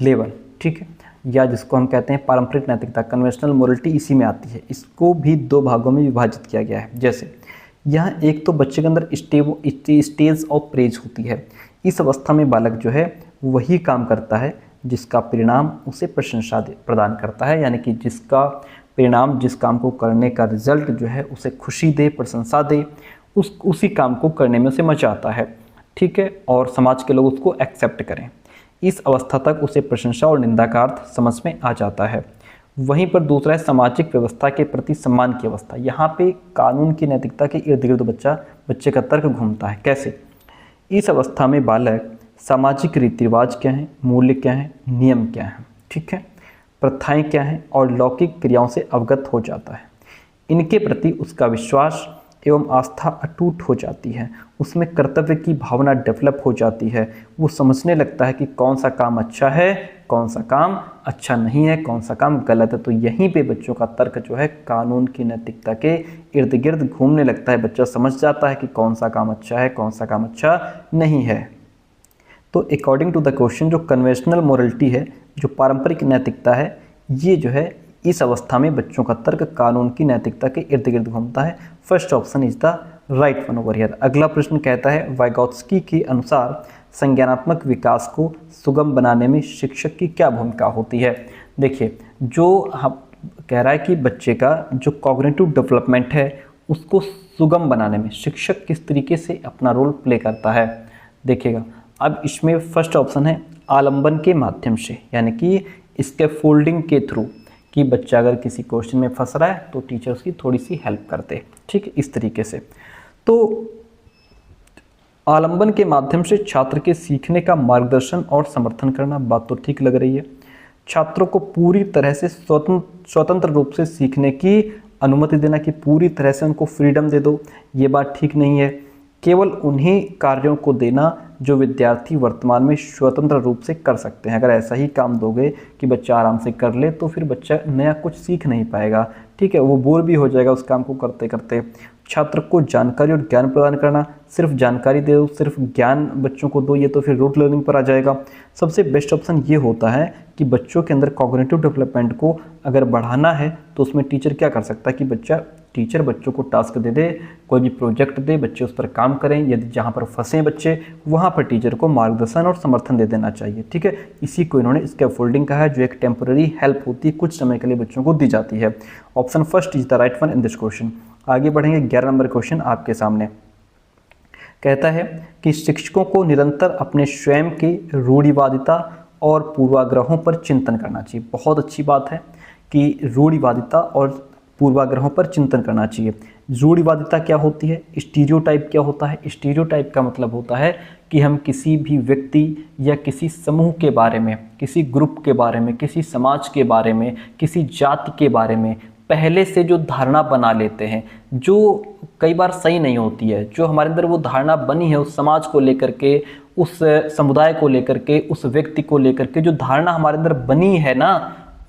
level. ठीक है, या जिसको हम कहते हैं पारंपरिक नैतिकता, कन्वेंशनल मोरलिटी इसी में आती है। इसको भी 2 भागों में विभाजित किया गया है। जैसे यहाँ एक तो बच्चे के अंदर स्टेज ऑफ प्रेज होती है। इस अवस्था में बालक जो है वही काम करता है जिसका परिणाम उसे प्रशंसा प्रदान करता है, यानी कि जिसका परिणाम, जिस काम को करने का रिजल्ट जो है उसे खुशी दे, प्रशंसा दे, उसी काम को करने में उसे मजा आता है। ठीक है, और समाज के लोग उसको एक्सेप्ट करें। इस अवस्था तक उसे प्रशंसा और निंदा का अर्थ समझ में आ जाता है। वहीं पर दूसरा है सामाजिक व्यवस्था के प्रति सम्मान की अवस्था। यहाँ पे कानून की नैतिकता के इर्द गिर्द बच्चे का तर्क घूमता है। कैसे? इस अवस्था में बालक सामाजिक रीति रिवाज क्या है, मूल्य क्या है, नियम क्या है, ठीक है, प्रथाएं क्या हैं और लौकिक क्रियाओं से अवगत हो जाता है। इनके प्रति उसका विश्वास एवं आस्था अटूट हो जाती है, उसमें कर्तव्य की भावना डेवलप हो जाती है, वो समझने लगता है कि कौन सा काम अच्छा है, कौन सा काम अच्छा नहीं है, कौन सा काम गलत है। तो यहीं पे बच्चों का तर्क जो है कानून की नैतिकता के इर्द गिर्द घूमने लगता है। बच्चा समझ जाता है कि कौन सा काम अच्छा है, कौन सा काम अच्छा नहीं है। तो अकॉर्डिंग टू द क्वेश्चन जो कन्वेंशनल मोरलिटी है, जो पारंपरिक नैतिकता है, ये जो है इस अवस्था में बच्चों का तर्क कानून की नैतिकता के इर्द गिर्द घूमता है। First option is the right one over here. अगला प्रश्न कहता है वाइगोत्स्की के अनुसार संज्ञानात्मक विकास को सुगम बनाने में शिक्षक की क्या भूमिका होती है। देखिए, जो हम कह रहा है कि बच्चे का जो कॉग्निटिव डेवलपमेंट है उसको सुगम बनाने में शिक्षक किस तरीके से अपना रोल प्ले करता है। देखिएगा, अब इसमें फर्स्ट ऑप्शन है आलंबन के माध्यम से, यानी कि इसके फोल्डिंग के थ्रू, कि बच्चा अगर किसी क्वेश्चन में फंस रहा है तो टीचर उसकी थोड़ी सी हेल्प करते, ठीक है, इस तरीके से। तो आलंबन के माध्यम से छात्र के सीखने का मार्गदर्शन और समर्थन करना, बात तो ठीक लग रही है। छात्रों को पूरी तरह से स्वतंत्र रूप से सीखने की अनुमति देना, कि पूरी तरह से उनको फ्रीडम दे दो, ये बात ठीक नहीं है। केवल उन्हीं कार्यों को देना जो विद्यार्थी वर्तमान में स्वतंत्र रूप से कर सकते हैं। अगर ऐसा ही काम दोगे कि बच्चा आराम से कर ले तो फिर बच्चा नया कुछ सीख नहीं पाएगा, ठीक है, वो बोर भी हो जाएगा उस काम को करते करते। छात्र को जानकारी और ज्ञान प्रदान करना, सिर्फ जानकारी दो, सिर्फ ज्ञान बच्चों को दो, ये तो फिर रूट लर्निंग पर आ जाएगा। सबसे बेस्ट ऑप्शन ये होता है कि बच्चों के अंदर कॉग्निटिव डेवलपमेंट को अगर बढ़ाना है तो उसमें टीचर क्या कर सकता है कि टीचर बच्चों को टास्क दे दे, कोई भी प्रोजेक्ट दे, बच्चे उस पर काम करें, यदि जहाँ पर फंसे बच्चे वहाँ पर टीचर को मार्गदर्शन और समर्थन दे देना चाहिए, ठीक है। इसी को इन्होंने स्कैफोल्डिंग कहा है, जो एक टेम्पररी हेल्प होती है, कुछ समय के लिए बच्चों को दी जाती है। Option first is the right one in this question. आगे बढ़ेंगे, 11 नंबर क्वेश्चन आपके सामने कहता है कि शिक्षकों को निरंतर अपने स्वयं के रूढ़िवादिता और पूर्वाग्रहों पर चिंतन करना चाहिए। बहुत अच्छी बात है कि रूढ़िवादिता और पूर्वाग्रहों पर चिंतन करना चाहिए। रूढ़िवादिता क्या होती है, स्टीरियोटाइप क्या होता है। स्टीरियोटाइप का मतलब होता है कि हम किसी भी व्यक्ति या किसी समूह के बारे में, किसी ग्रुप के बारे में, किसी समाज के बारे में, किसी जाति के बारे में पहले से जो धारणा बना लेते हैं, जो कई बार सही नहीं होती है। जो हमारे अंदर वो धारणा बनी है उस समाज को लेकर के, उस समुदाय को लेकर के, उस व्यक्ति को लेकर के जो धारणा हमारे अंदर बनी है ना,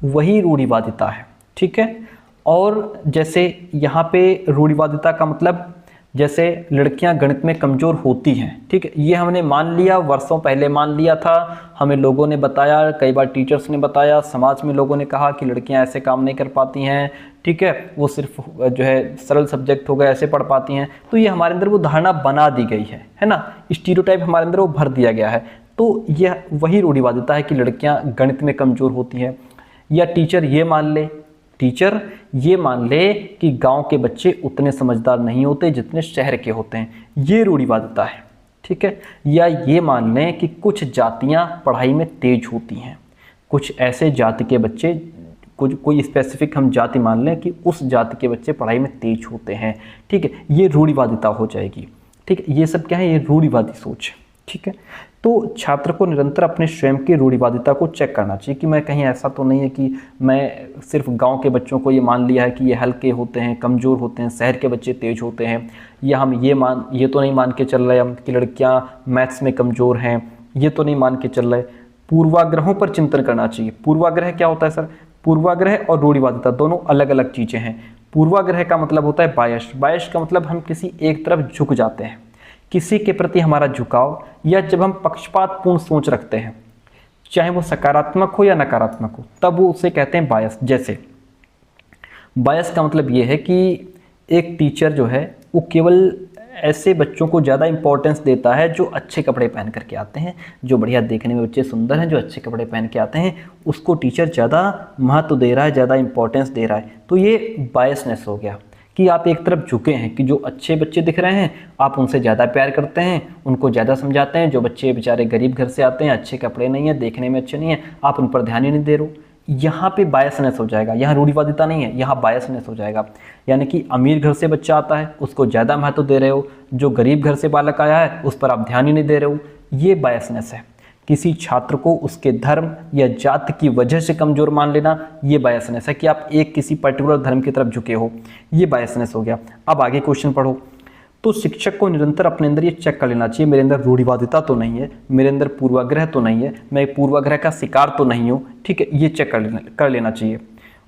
वही रूढ़िवादिता है, ठीक है। और जैसे यहाँ पे रूढ़िवादिता का मतलब, जैसे लड़कियां गणित में कमज़ोर होती हैं, ठीक है, ये हमने मान लिया, वर्षों पहले मान लिया था, हमें लोगों ने बताया, कई बार टीचर्स ने बताया, समाज में लोगों ने कहा कि लड़कियां ऐसे काम नहीं कर पाती हैं, ठीक है, वो सिर्फ जो है सरल सब्जेक्ट हो गए ऐसे पढ़ पाती हैं। तो ये हमारे अंदर वो धारणा बना दी गई है ना, स्टीरियोटाइप हमारे अंदर वो भर दिया गया है। तो यह वही रूढ़िवादिता है कि लड़कियाँ गणित में कमज़ोर होती हैं। या टीचर ये मान ले कि गांव के बच्चे उतने समझदार नहीं होते जितने शहर के होते हैं, ये रूढ़िवादिता है, ठीक है। या ये मान लें कि कुछ जातियां पढ़ाई में तेज होती हैं, कुछ ऐसे जाति के बच्चे, कोई स्पेसिफिक हम जाति मान लें कि उस जाति के बच्चे पढ़ाई में तेज होते हैं, ठीक है, ये रूढ़िवादिता हो जाएगी, ठीक है। ये सब क्या है, ये रूढ़िवादी सोच, ठीक है। तो छात्र को निरंतर अपने स्वयं की रूढ़िवादिता को चेक करना चाहिए कि मैं कहीं ऐसा तो नहीं है कि मैं सिर्फ गांव के बच्चों को ये मान लिया है कि ये हल्के होते हैं, कमज़ोर होते हैं, शहर के बच्चे तेज होते हैं, या हम ये तो नहीं मान के चल रहे हम कि लड़कियां मैथ्स में कमज़ोर हैं, ये तो नहीं मान के चल रहे। पूर्वाग्रहों पर चिंतन करना चाहिए। पूर्वाग्रह क्या होता है सर? पूर्वाग्रह और रूढ़िवादिता दोनों अलग अलग चीज़ें हैं। पूर्वाग्रह का मतलब होता है बायस। बायस का मतलब हम किसी एक तरफ झुक जाते हैं, किसी के प्रति हमारा झुकाव, या जब हम पक्षपातपूर्ण सोच रखते हैं, चाहे वो सकारात्मक हो या नकारात्मक हो, तब वो उसे कहते हैं बायस। जैसे बायस का मतलब ये है कि एक टीचर जो है वो केवल ऐसे बच्चों को ज़्यादा इंपॉर्टेंस देता है जो अच्छे कपड़े पहन करके आते हैं, जो बढ़िया देखने में बच्चे सुंदर हैं, जो अच्छे कपड़े पहन के आते हैं, उसको टीचर ज़्यादा महत्व दे रहा है, ज़्यादा इंपॉर्टेंस दे रहा है। तो ये बायसनेस हो गया कि आप एक तरफ झुके हैं कि जो अच्छे बच्चे दिख रहे हैं आप उनसे ज़्यादा प्यार करते हैं, उनको ज़्यादा समझाते हैं। जो बच्चे बेचारे गरीब घर से आते हैं, अच्छे कपड़े नहीं है, देखने में अच्छे नहीं है, आप उन पर ध्यान ही नहीं दे रहे हो। यहाँ पे बायसनेस हो जाएगा। यहाँ रूढ़िवादिता नहीं है, यहाँ बायसनेस हो जाएगा। यानी कि अमीर घर से बच्चा आता है उसको ज़्यादा महत्व दे रहे हो, जो गरीब घर से बालक आया है उस पर आप ध्यान ही नहीं दे रहे हो, ये बायसनेस है। किसी छात्र को उसके धर्म या जाति की वजह से कमजोर मान लेना, ये बायसनेस है कि आप एक किसी पर्टिकुलर धर्म की तरफ झुके हो, ये बायसनेस हो गया। अब आगे क्वेश्चन पढ़ो। तो शिक्षक को निरंतर अपने अंदर ये चेक कर लेना चाहिए, मेरे अंदर रूढ़िवादिता तो नहीं है, मेरे अंदर पूर्वाग्रह तो नहीं है, मैं पूर्वाग्रह का शिकार तो नहीं हूँ, ठीक है, ये चेक कर लेना चाहिए।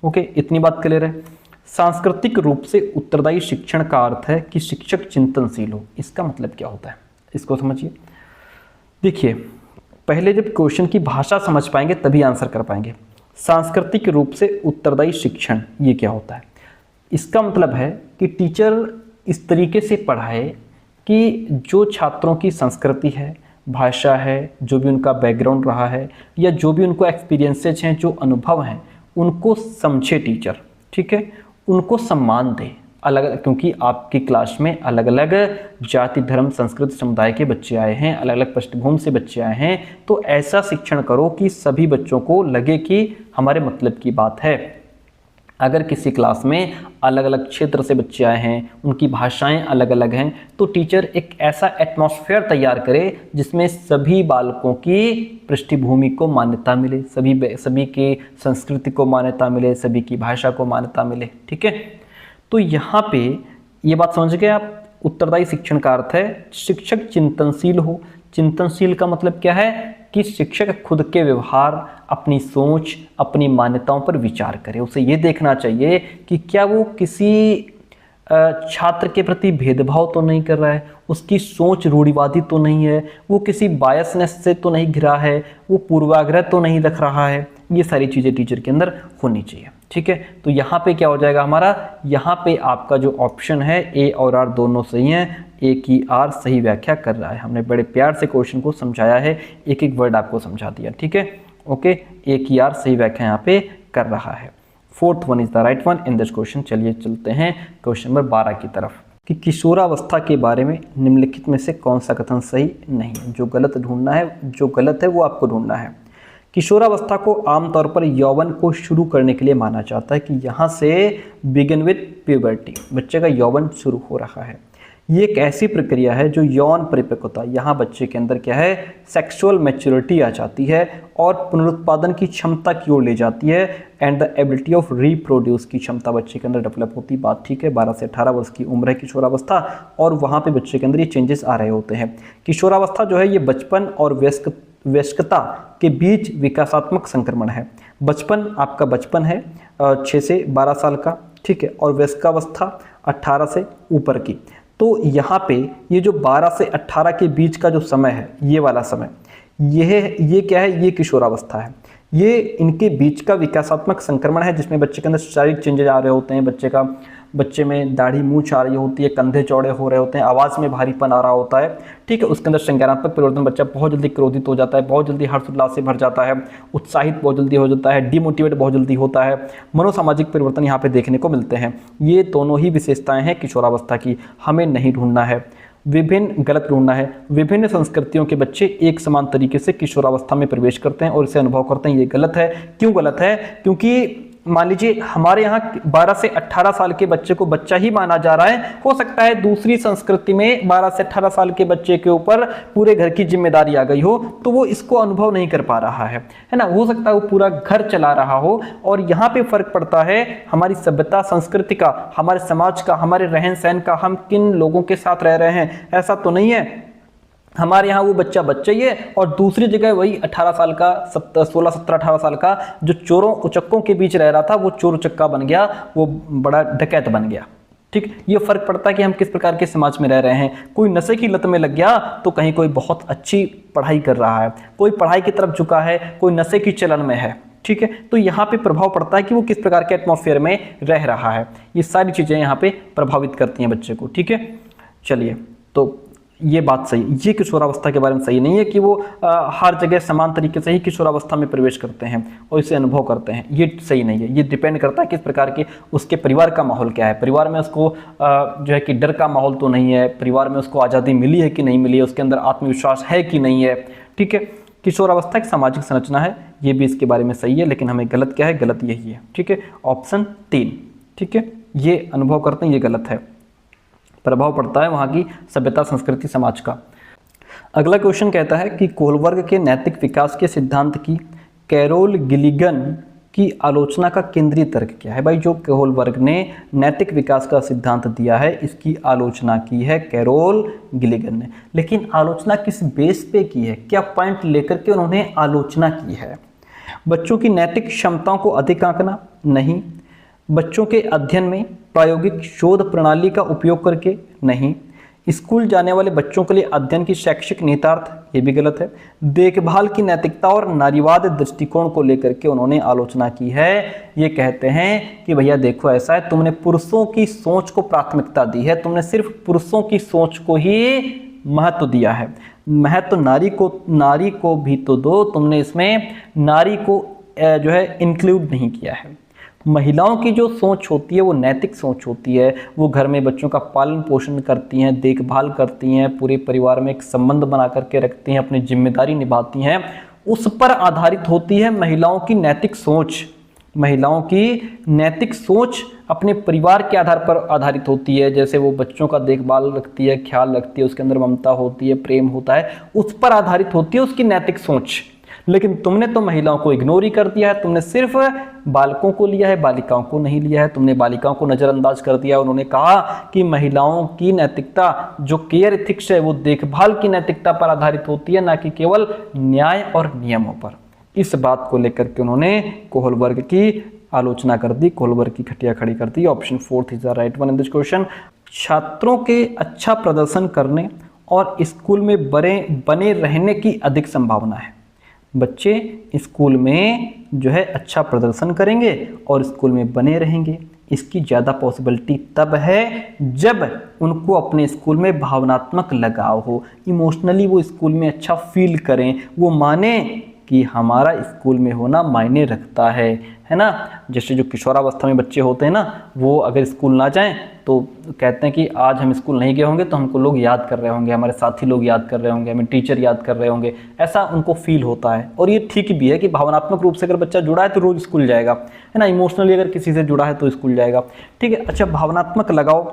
ओके, इतनी बात क्लियर है। सांस्कृतिक रूप से उत्तरदायी शिक्षण का अर्थ है कि शिक्षक चिंतनशील हो। इसका मतलब क्या होता है, इसको समझिए। देखिए, पहले जब क्वेश्चन की भाषा समझ पाएंगे तभी आंसर कर पाएंगे। सांस्कृतिक रूप से उत्तरदायी शिक्षण ये क्या होता है? इसका मतलब है कि टीचर इस तरीके से पढ़ाए कि जो छात्रों की संस्कृति है, भाषा है, जो भी उनका बैकग्राउंड रहा है या जो भी उनको एक्सपीरियंसेस हैं, जो अनुभव हैं, उनको समझे टीचर, ठीक है, उनको सम्मान दे अलग, क्योंकि आपकी क्लास में अलग अलग जाति, धर्म, संस्कृति, समुदाय के बच्चे आए हैं, अलग अलग पृष्ठभूमि से बच्चे आए हैं। तो ऐसा शिक्षण करो कि सभी बच्चों को लगे कि हमारे मतलब की बात है। अगर किसी क्लास में अलग अलग क्षेत्र से बच्चे आए हैं, उनकी भाषाएं अलग अलग हैं, तो टीचर एक ऐसा एटमॉस्फेयर तैयार करे जिसमें सभी बालकों की पृष्ठभूमि को मान्यता मिले, सभी की संस्कृति को मान्यता मिले, सभी की भाषा को मान्यता मिले, ठीक है। तो यहाँ पे ये बात समझ गए आप। उत्तरदायी शिक्षण का अर्थ है शिक्षक चिंतनशील हो। चिंतनशील का मतलब क्या है कि शिक्षक खुद के व्यवहार, अपनी सोच, अपनी मान्यताओं पर विचार करे। उसे ये देखना चाहिए कि क्या वो किसी छात्र के प्रति भेदभाव तो नहीं कर रहा है, उसकी सोच रूढ़िवादी तो नहीं है, वो किसी बायसनेस से तो नहीं घिरा है, वो पूर्वाग्रह तो नहीं रख रहा है। ये सारी चीज़ें टीचर के अंदर होनी चाहिए, ठीक है। तो यहाँ पे क्या हो जाएगा हमारा, यहाँ पे आपका जो ऑप्शन है ए और आर दोनों सही हैं। ए की आर सही व्याख्या कर रहा है। हमने बड़े प्यार से क्वेश्चन को समझाया है, एक एक वर्ड आपको समझा दिया, ठीक है। ओके, ए की आर सही व्याख्या यहाँ पे कर रहा है। Fourth one is the right one in this question. चलिए चलते हैं क्वेश्चन नंबर 12 की तरफ कि किशोरावस्था के बारे में निम्नलिखित में से कौन सा कथन सही नहीं है। जो गलत ढूंढना है, जो गलत है वो आपको ढूंढना है। किशोरावस्था को आमतौर पर यौवन को शुरू करने के लिए माना जाता है कि यहाँ से बिगिन विद प्यूबर्टी, बच्चे का यौवन शुरू हो रहा है। ये एक ऐसी प्रक्रिया है जो यौन परिपक्वता, यहाँ बच्चे के अंदर क्या है, सेक्सुअल मैच्योरिटी आ जाती है और पुनरुत्पादन की क्षमता की ओर ले जाती है। And the ability of reproduce की क्षमता बच्चे के अंदर डेवलप होती। बात ठीक है, 12 से 18 वर्ष की उम्र है किशोरावस्था, और वहाँ पे बच्चे के अंदर ये चेंजेस आ रहे होते हैं। किशोरावस्था जो है ये बचपन और वयस्कता के बीच विकासात्मक संक्रमण है। बचपन आपका बचपन है 6 से 12 साल का, ठीक है, और वयस्कावस्था 18 से ऊपर की। तो यहाँ पे ये जो 12 से 18 के बीच का जो समय है, ये वाला समय, ये क्या है, ये किशोरावस्था है। ये इनके बीच का विकासात्मक संक्रमण है जिसमें बच्चे के अंदर शारीरिक चेंजेस आ रहे होते हैं। बच्चे में दाढ़ी मूंछ आ रही होती है, कंधे चौड़े हो रहे होते हैं, आवाज़ में भारीपन आ रहा होता है, ठीक है। उसके अंदर संज्ञानात्मक परिवर्तन, बच्चा बहुत जल्दी क्रोधित हो जाता है, बहुत जल्दी हर्ष उल्लास से भर जाता है, उत्साहित बहुत जल्दी हो जाता है, डिमोटिवेट बहुत जल्दी होता है। मनोसामाजिक परिवर्तन यहाँ पे देखने को मिलते हैं। ये दोनों ही विशेषताएं हैं किशोरावस्था की। हमें नहीं ढूंढना है गलत ढूंढना है। विभिन्न संस्कृतियों के बच्चे एक समान तरीके से किशोरावस्था में प्रवेश करते हैं और इसे अनुभव करते हैं। ये गलत है। क्यों गलत है? क्योंकि मान लीजिए हमारे यहाँ 12 से 18 साल के बच्चे को बच्चा ही माना जा रहा है। हो सकता है दूसरी संस्कृति में 12 से 18 साल के बच्चे के ऊपर पूरे घर की जिम्मेदारी आ गई हो, तो वो इसको अनुभव नहीं कर पा रहा है ना। हो सकता है वो पूरा घर चला रहा हो। और यहाँ पे फर्क पड़ता है हमारी सभ्यता, संस्कृति का, हमारे समाज का, हमारे रहन सहन का, हम किन लोगों के साथ रह रहे हैं। ऐसा तो नहीं है हमारे यहाँ वो बच्चा ही है और दूसरी जगह वही 18 साल का, 16, 17, 18 साल का जो चोरों उचक्कों के बीच रह रहा था, वो चोर उचक्का बन गया, वो बड़ा डकैत बन गया। ठीक, ये फर्क पड़ता है कि हम किस प्रकार के समाज में रह रहे हैं। कोई नशे की लत में लग गया तो कहीं कोई बहुत अच्छी पढ़ाई कर रहा है, कोई पढ़ाई की तरफ झुका है, कोई नशे की चलन में है। ठीक है, तो यहाँ पे प्रभाव पड़ता है कि वो किस प्रकार के एटमॉस्फेयर में रह रहा है। ये सारी चीज़ें यहाँ पे प्रभावित करती हैं बच्चे को। ठीक है, चलिए, तो ये बात सही, ये किशोरावस्था के बारे में सही नहीं है कि वो हर जगह समान तरीके से ही किशोरावस्था में प्रवेश करते हैं और इसे अनुभव करते हैं। ये सही नहीं है। ये डिपेंड करता है किस प्रकार के उसके परिवार का माहौल क्या है। परिवार में उसको जो है कि डर का माहौल तो नहीं है, परिवार में उसको आज़ादी मिली है कि नहीं मिली है, उसके अंदर आत्मविश्वास है कि नहीं है। ठीक है, किशोरावस्था एक सामाजिक संरचना है, ये भी इसके बारे में सही है, लेकिन हमें गलत क्या है, गलत यही है। ठीक है, ऑप्शन 3। ठीक है, ये अनुभव करते हैं, ये गलत है। प्रभाव पड़ता है वहाँ की सभ्यता, संस्कृति, समाज का। अगला क्वेश्चन कहता है कि कोहलबर्ग के नैतिक विकास के सिद्धांत की कैरोल गिलिगन की आलोचना का केंद्रीय तर्क क्या है। भाई जो कोहलबर्ग ने नैतिक विकास का सिद्धांत दिया है इसकी आलोचना की है कैरोल गिलिगन ने, लेकिन आलोचना किस बेस पे की है, क्या पॉइंट लेकर के उन्होंने आलोचना की है। बच्चों की नैतिक क्षमताओं को अधिक आंकना, नहीं। बच्चों के अध्ययन में प्रायोगिक शोध प्रणाली का उपयोग करके, नहीं। स्कूल जाने वाले बच्चों के लिए अध्ययन की शैक्षिक निहितार्थ, ये भी गलत है। देखभाल की नैतिकता और नारीवाद दृष्टिकोण को लेकर के उन्होंने आलोचना की है। ये कहते हैं कि भैया देखो ऐसा है, तुमने पुरुषों की सोच को प्राथमिकता दी है, तुमने सिर्फ पुरुषों की सोच को ही महत्व दिया है, महत्व नारी को भी तो दो, तुमने इसमें नारी को जो है इंक्लूड नहीं किया है। महिलाओं की जो सोच होती है वो नैतिक सोच होती है, वो घर में बच्चों का पालन पोषण करती हैं, देखभाल करती हैं, पूरे परिवार में एक संबंध बना करके रखती हैं, अपनी जिम्मेदारी निभाती हैं, उस पर आधारित होती है महिलाओं की नैतिक सोच। महिलाओं की नैतिक सोच अपने परिवार के आधार पर आधारित होती है, जैसे वो बच्चों का देखभाल रखती है, ख्याल रखती है, उसके अंदर ममता होती है, प्रेम होता है, उस पर आधारित होती है उसकी नैतिक सोच। लेकिन तुमने तो महिलाओं को इग्नोर ही कर दिया है, तुमने सिर्फ बालकों को लिया है, बालिकाओं को नहीं लिया है, तुमने बालिकाओं को नज़रअंदाज कर दिया। उन्होंने कहा कि महिलाओं की नैतिकता जो केयर एथिक्स है वो देखभाल की नैतिकता पर आधारित होती है, ना कि केवल न्याय और नियमों पर। इस बात को लेकर के उन्होंने कोहलबर्ग की आलोचना कर दी, कोहलबर्ग की खटिया खड़ी कर दी। Option 4 is the right one in this question. छात्रों के अच्छा प्रदर्शन करने और स्कूल में बने रहने की अधिक संभावना है। बच्चे स्कूल में जो है अच्छा प्रदर्शन करेंगे और स्कूल में बने रहेंगे, इसकी ज़्यादा पॉसिबिलिटी तब है जब उनको अपने स्कूल में भावनात्मक लगाव हो, इमोशनली वो स्कूल में अच्छा फील करें, वो माने कि हमारा स्कूल में होना मायने रखता है ना। जैसे जो किशोरावस्था में बच्चे होते हैं ना, वो अगर स्कूल ना जाएं तो कहते हैं कि आज हम स्कूल नहीं गए होंगे तो हमको लोग याद कर रहे होंगे, हमारे साथी लोग याद कर रहे होंगे, हमें टीचर याद कर रहे होंगे, ऐसा उनको फील होता है। और ये ठीक भी है कि भावनात्मक रूप से अगर बच्चा जुड़ा है तो रोज़ स्कूल जाएगा, है ना। इमोशनली अगर किसी से जुड़ा है तो स्कूल जाएगा, ठीक है। अच्छा, भावनात्मक लगाव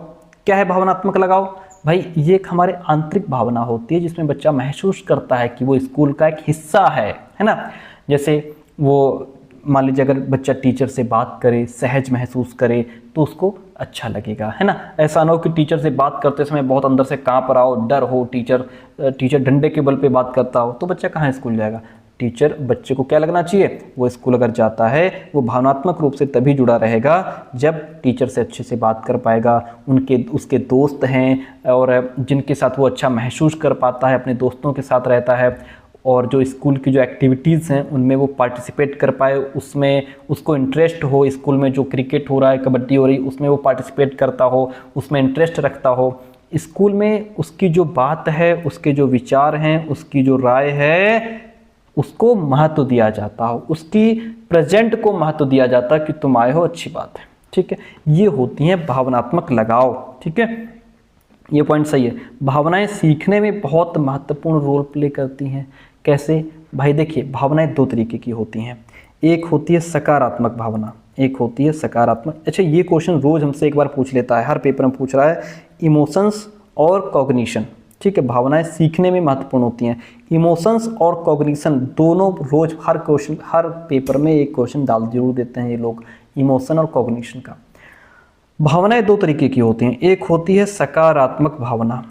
क्या है? भावनात्मक लगाव भाई ये एक हमारे आंतरिक भावना होती है जिसमें बच्चा महसूस करता है कि वो स्कूल का एक हिस्सा है ना। जैसे वो मान लीजिए अगर बच्चा टीचर से बात करे, सहज महसूस करे तो उसको अच्छा लगेगा, है ना। ऐसा ना हो कि टीचर से बात करते समय बहुत अंदर से कांप रहा हो, डर हो, टीचर डंडे के बल पे बात करता हो, तो बच्चा कहाँ स्कूल जाएगा। टीचर बच्चे को क्या लगना चाहिए, वो स्कूल अगर जाता है वो भावनात्मक रूप से तभी जुड़ा रहेगा जब टीचर से अच्छे से बात कर पाएगा, उसके दोस्त हैं और जिनके साथ वो अच्छा महसूस कर पाता है, अपने दोस्तों के साथ रहता है, और जो स्कूल की जो एक्टिविटीज़ हैं उनमें वो पार्टिसिपेट कर पाए, उसमें उसको इंटरेस्ट हो, स्कूल में जो क्रिकेट हो रहा है, कबड्डी हो रही, उसमें वो पार्टिसिपेट करता हो, उसमें इंटरेस्ट रखता हो। स्कूल में उसकी जो बात है, उसके जो विचार हैं, उसकी जो राय है, उसको महत्व दिया जाता हो, उसकी प्रेजेंट को महत्व दिया जाता है कि तुम आए हो, अच्छी बात है, ठीक है। ये होती हैं भावनात्मक लगाव, ठीक है। ये पॉइंट सही है। भावनाएं सीखने में बहुत महत्वपूर्ण रोल प्ले करती हैं। कैसे? भाई देखिए, भावनाएं दो तरीके की होती हैं, एक होती है सकारात्मक भावना, एक होती है सकारात्मक। अच्छा, ये क्वेश्चन रोज हमसे एक बार पूछ लेता है, हर पेपर में पूछ रहा है, इमोशंस और कॉग्निशन, ठीक है। भावनाएं सीखने में महत्वपूर्ण होती हैं। इमोशंस और कॉग्निशन दोनों रोज हर पेपर में एक क्वेश्चन डाल जरूर देते हैं ये लोग, इमोशन और कॉग्निशन का। भावनाएं दो तरीके की होती हैं, एक होती है सकारात्मक भावना।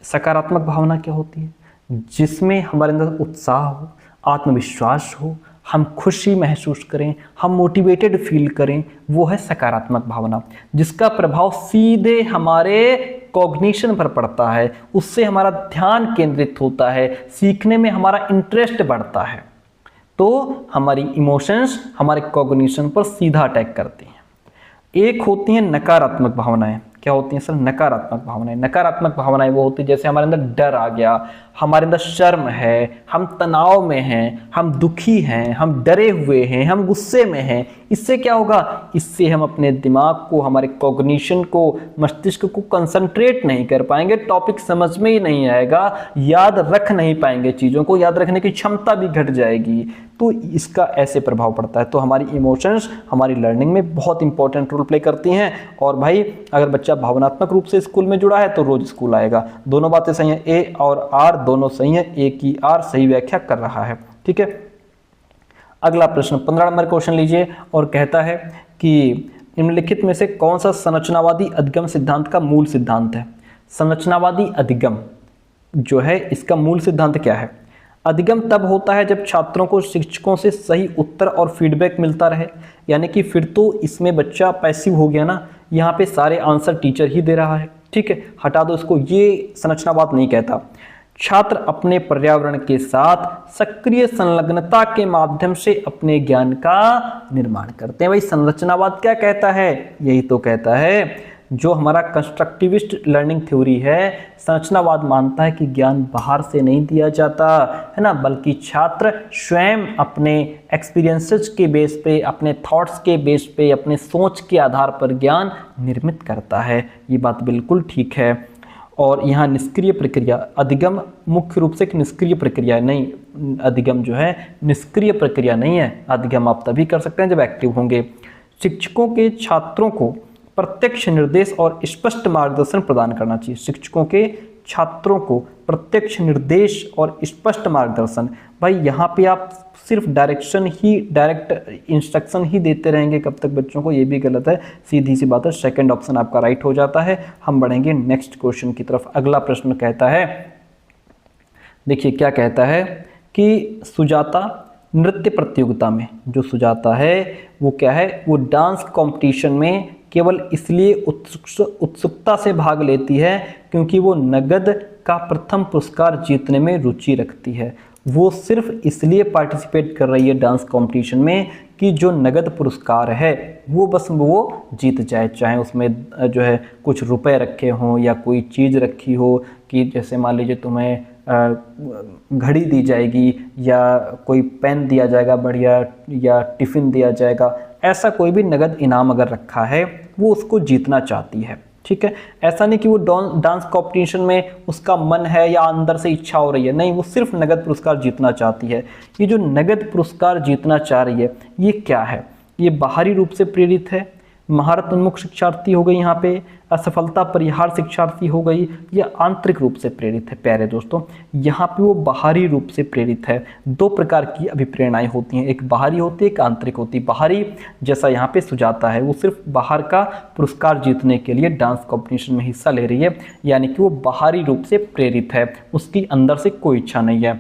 सकारात्मक भावना क्या होती है? जिसमें हमारे अंदर उत्साह हो, आत्मविश्वास हो, हम खुशी महसूस करें, हम मोटिवेटेड फील करें, वो है सकारात्मक भावना, जिसका प्रभाव सीधे हमारे कॉग्निशन पर पड़ता है, उससे हमारा ध्यान केंद्रित होता है, सीखने में हमारा इंटरेस्ट बढ़ता है। तो हमारी इमोशंस हमारे कॉग्निशन पर सीधा अटैक करती हैं। एक होती हैं नकारात्मक भावनाएं। क्या होती हैं सर? नकारात्मक भावनाएं। नकारात्मक भावनाएं वो होती है जैसे हमारे अंदर डर आ गया, हमारे अंदर शर्म है, हम तनाव में हैं, हम दुखी हैं, हम डरे हुए हैं, हम गुस्से में हैं। इससे क्या होगा? इससे हम अपने दिमाग को, हमारे कॉग्निशन को, मस्तिष्क को कंसंट्रेट नहीं कर पाएंगे, टॉपिक समझ में ही नहीं आएगा, याद रख नहीं पाएंगे, चीज़ों को याद रखने की क्षमता भी घट जाएगी। तो इसका ऐसे प्रभाव पड़ता है। तो हमारी इमोशंस हमारी लर्निंग में बहुत इंपॉर्टेंट रोल प्ले करती हैं। और भाई अगर बच्चा भावनात्मक रूप से स्कूल में जुड़ा है तो रोज स्कूल आएगा। दोनों बातें सही हैं, ए और आर दोनों सही हैं, ए की आर सही व्याख्या कर रहा है। ठीक है, अगला प्रश्न 15 नंबर क्वेश्चन लीजिए और कहता है कि निम्नलिखित में से कौन सा संरचनावादी अधिगम सिद्धांत का मूल सिद्धांत है। संरचनावादी अधिगम जो है इसका मूल सिद्धांत क्या है। अधिगम तब होता है जब छात्रों को शिक्षकों से सही उत्तर और फीडबैक मिलता रहे, यानी कि फिर तो इसमें बच्चा पैसिव हो गया ना, यहाँ पे सारे आंसर टीचर ही दे रहा है। ठीक है, हटा दो इसको, ये संरचनावाद नहीं कहता। छात्र अपने पर्यावरण के साथ सक्रिय संलग्नता के माध्यम से अपने ज्ञान का निर्माण करते हैं। भाई संरचनावाद क्या कहता है, यही तो कहता है जो हमारा कंस्ट्रक्टिविस्ट लर्निंग थ्योरी है। संरचनावाद मानता है कि ज्ञान बाहर से नहीं दिया जाता है ना, बल्कि छात्र स्वयं अपने एक्सपीरियंसेस के बेस पे, अपने थॉट्स के बेस पे, अपने सोच के आधार पर ज्ञान निर्मित करता है। ये बात बिल्कुल ठीक है। और यहाँ निष्क्रिय प्रक्रिया, अधिगम मुख्य रूप से एक निष्क्रिय प्रक्रिया है, नहीं अधिगम जो है निष्क्रिय प्रक्रिया नहीं है। अधिगम आप तभी कर सकते हैं जब एक्टिव होंगे। शिक्षकों के छात्रों को प्रत्यक्ष निर्देश और स्पष्ट मार्गदर्शन प्रदान करना चाहिए। शिक्षकों के छात्रों को प्रत्यक्ष निर्देश और स्पष्ट मार्गदर्शन, भाई यहाँ पे आप सिर्फ डायरेक्ट इंस्ट्रक्शन ही देते रहेंगे कब तक बच्चों को, ये भी गलत है। सीधी सी बात है, सेकंड ऑप्शन आपका राइट हो जाता है। हम बढ़ेंगे नेक्स्ट क्वेश्चन की तरफ। अगला प्रश्न कहता है, देखिए क्या कहता है कि सुजाता नृत्य प्रतियोगिता में, जो सुजाता है वो क्या है, वो डांस कंपटीशन में केवल इसलिए उत्सुकता से भाग लेती है क्योंकि वो नगद का प्रथम पुरस्कार जीतने में रुचि रखती है। वो सिर्फ इसलिए पार्टिसिपेट कर रही है डांस कंपटीशन में कि जो नगद पुरस्कार है वो बस वो जीत जाए, चाहे उसमें जो है कुछ रुपए रखे हों या कोई चीज़ रखी हो, कि जैसे मान लीजिए तुम्हें घड़ी दी जाएगी या कोई पेन दिया जाएगा बढ़िया, या टिफ़िन दिया जाएगा, ऐसा कोई भी नगद इनाम अगर रखा है वो उसको जीतना चाहती है। ठीक है, ऐसा नहीं कि वो डांस कॉम्पिटिशन में उसका मन है या अंदर से इच्छा हो रही है, नहीं, वो सिर्फ नगद पुरस्कार जीतना चाहती है। ये जो नगद पुरस्कार जीतना चाह रही है ये क्या है, ये बाहरी रूप से प्रेरित है, महारत उन्मुख शिक्षार्थी हो गई यहाँ पे, असफलता परिहार शिक्षार्थी हो गई, या आंतरिक रूप से प्रेरित है। प्यारे दोस्तों, यहाँ पे वो बाहरी रूप से प्रेरित है। दो प्रकार की अभिप्रेरणाएं होती हैं, एक बाहरी होती है, एक आंतरिक होती है। बाहरी जैसा यहाँ पे सुजाता है, वो सिर्फ बाहर का पुरस्कार जीतने के लिए डांस कॉम्पिटिशन में हिस्सा ले रही है, यानी कि वो बाहरी रूप से प्रेरित है, उसकी अंदर से कोई इच्छा नहीं है।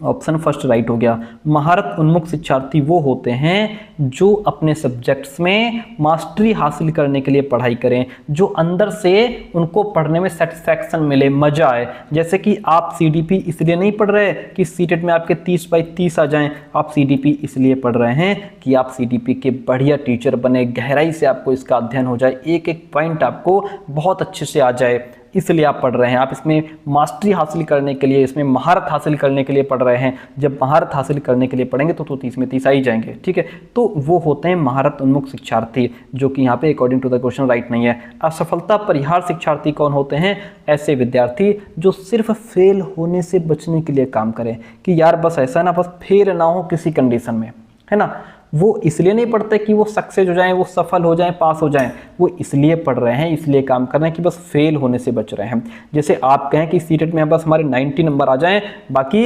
ऑप्शन फर्स्ट राइट हो गया। महारत उन्मुख शिक्षार्थी वो होते हैं जो अपने सब्जेक्ट्स में मास्टरी हासिल करने के लिए पढ़ाई करें, जो अंदर से उनको पढ़ने में सेटिस्फैक्शन मिले, मजा आए। जैसे कि आप सीडीपी इसलिए नहीं पढ़ रहे कि सीटेट में आपके 30/30 आ जाएं, आप सीडीपी इसलिए पढ़ रहे हैं कि आप सीडीपी के बढ़िया टीचर बने, गहराई से आपको इसका अध्ययन हो जाए, एक एक पॉइंट आपको बहुत अच्छे से आ जाए, इसलिए आप पढ़ रहे हैं। आप इसमें मास्टरी हासिल करने के लिए, इसमें महारत हासिल करने के लिए पढ़ रहे हैं। जब महारत हासिल करने के लिए पढ़ेंगे तो 30 में 30 आ ही जाएंगे। ठीक है, तो वो होते हैं महारत उन्मुख शिक्षार्थी, जो कि यहाँ पे according to the question right नहीं है। असफलता परिहार शिक्षार्थी कौन होते हैं? ऐसे विद्यार्थी जो सिर्फ फेल होने से बचने के लिए काम करें, कि यार बस ऐसा ना, बस फेल ना हो किसी कंडीशन में, है ना। वो इसलिए नहीं पढ़ते कि वो सक्सेस हो जाएं, वो सफल हो जाएं, पास हो जाएं, वो इसलिए पढ़ रहे हैं, इसलिए काम कर रहे हैं कि बस फेल होने से बच रहे हैं। जैसे आप कहें कि सीटेट में बस हमारे 90 नंबर आ जाएं, बाकी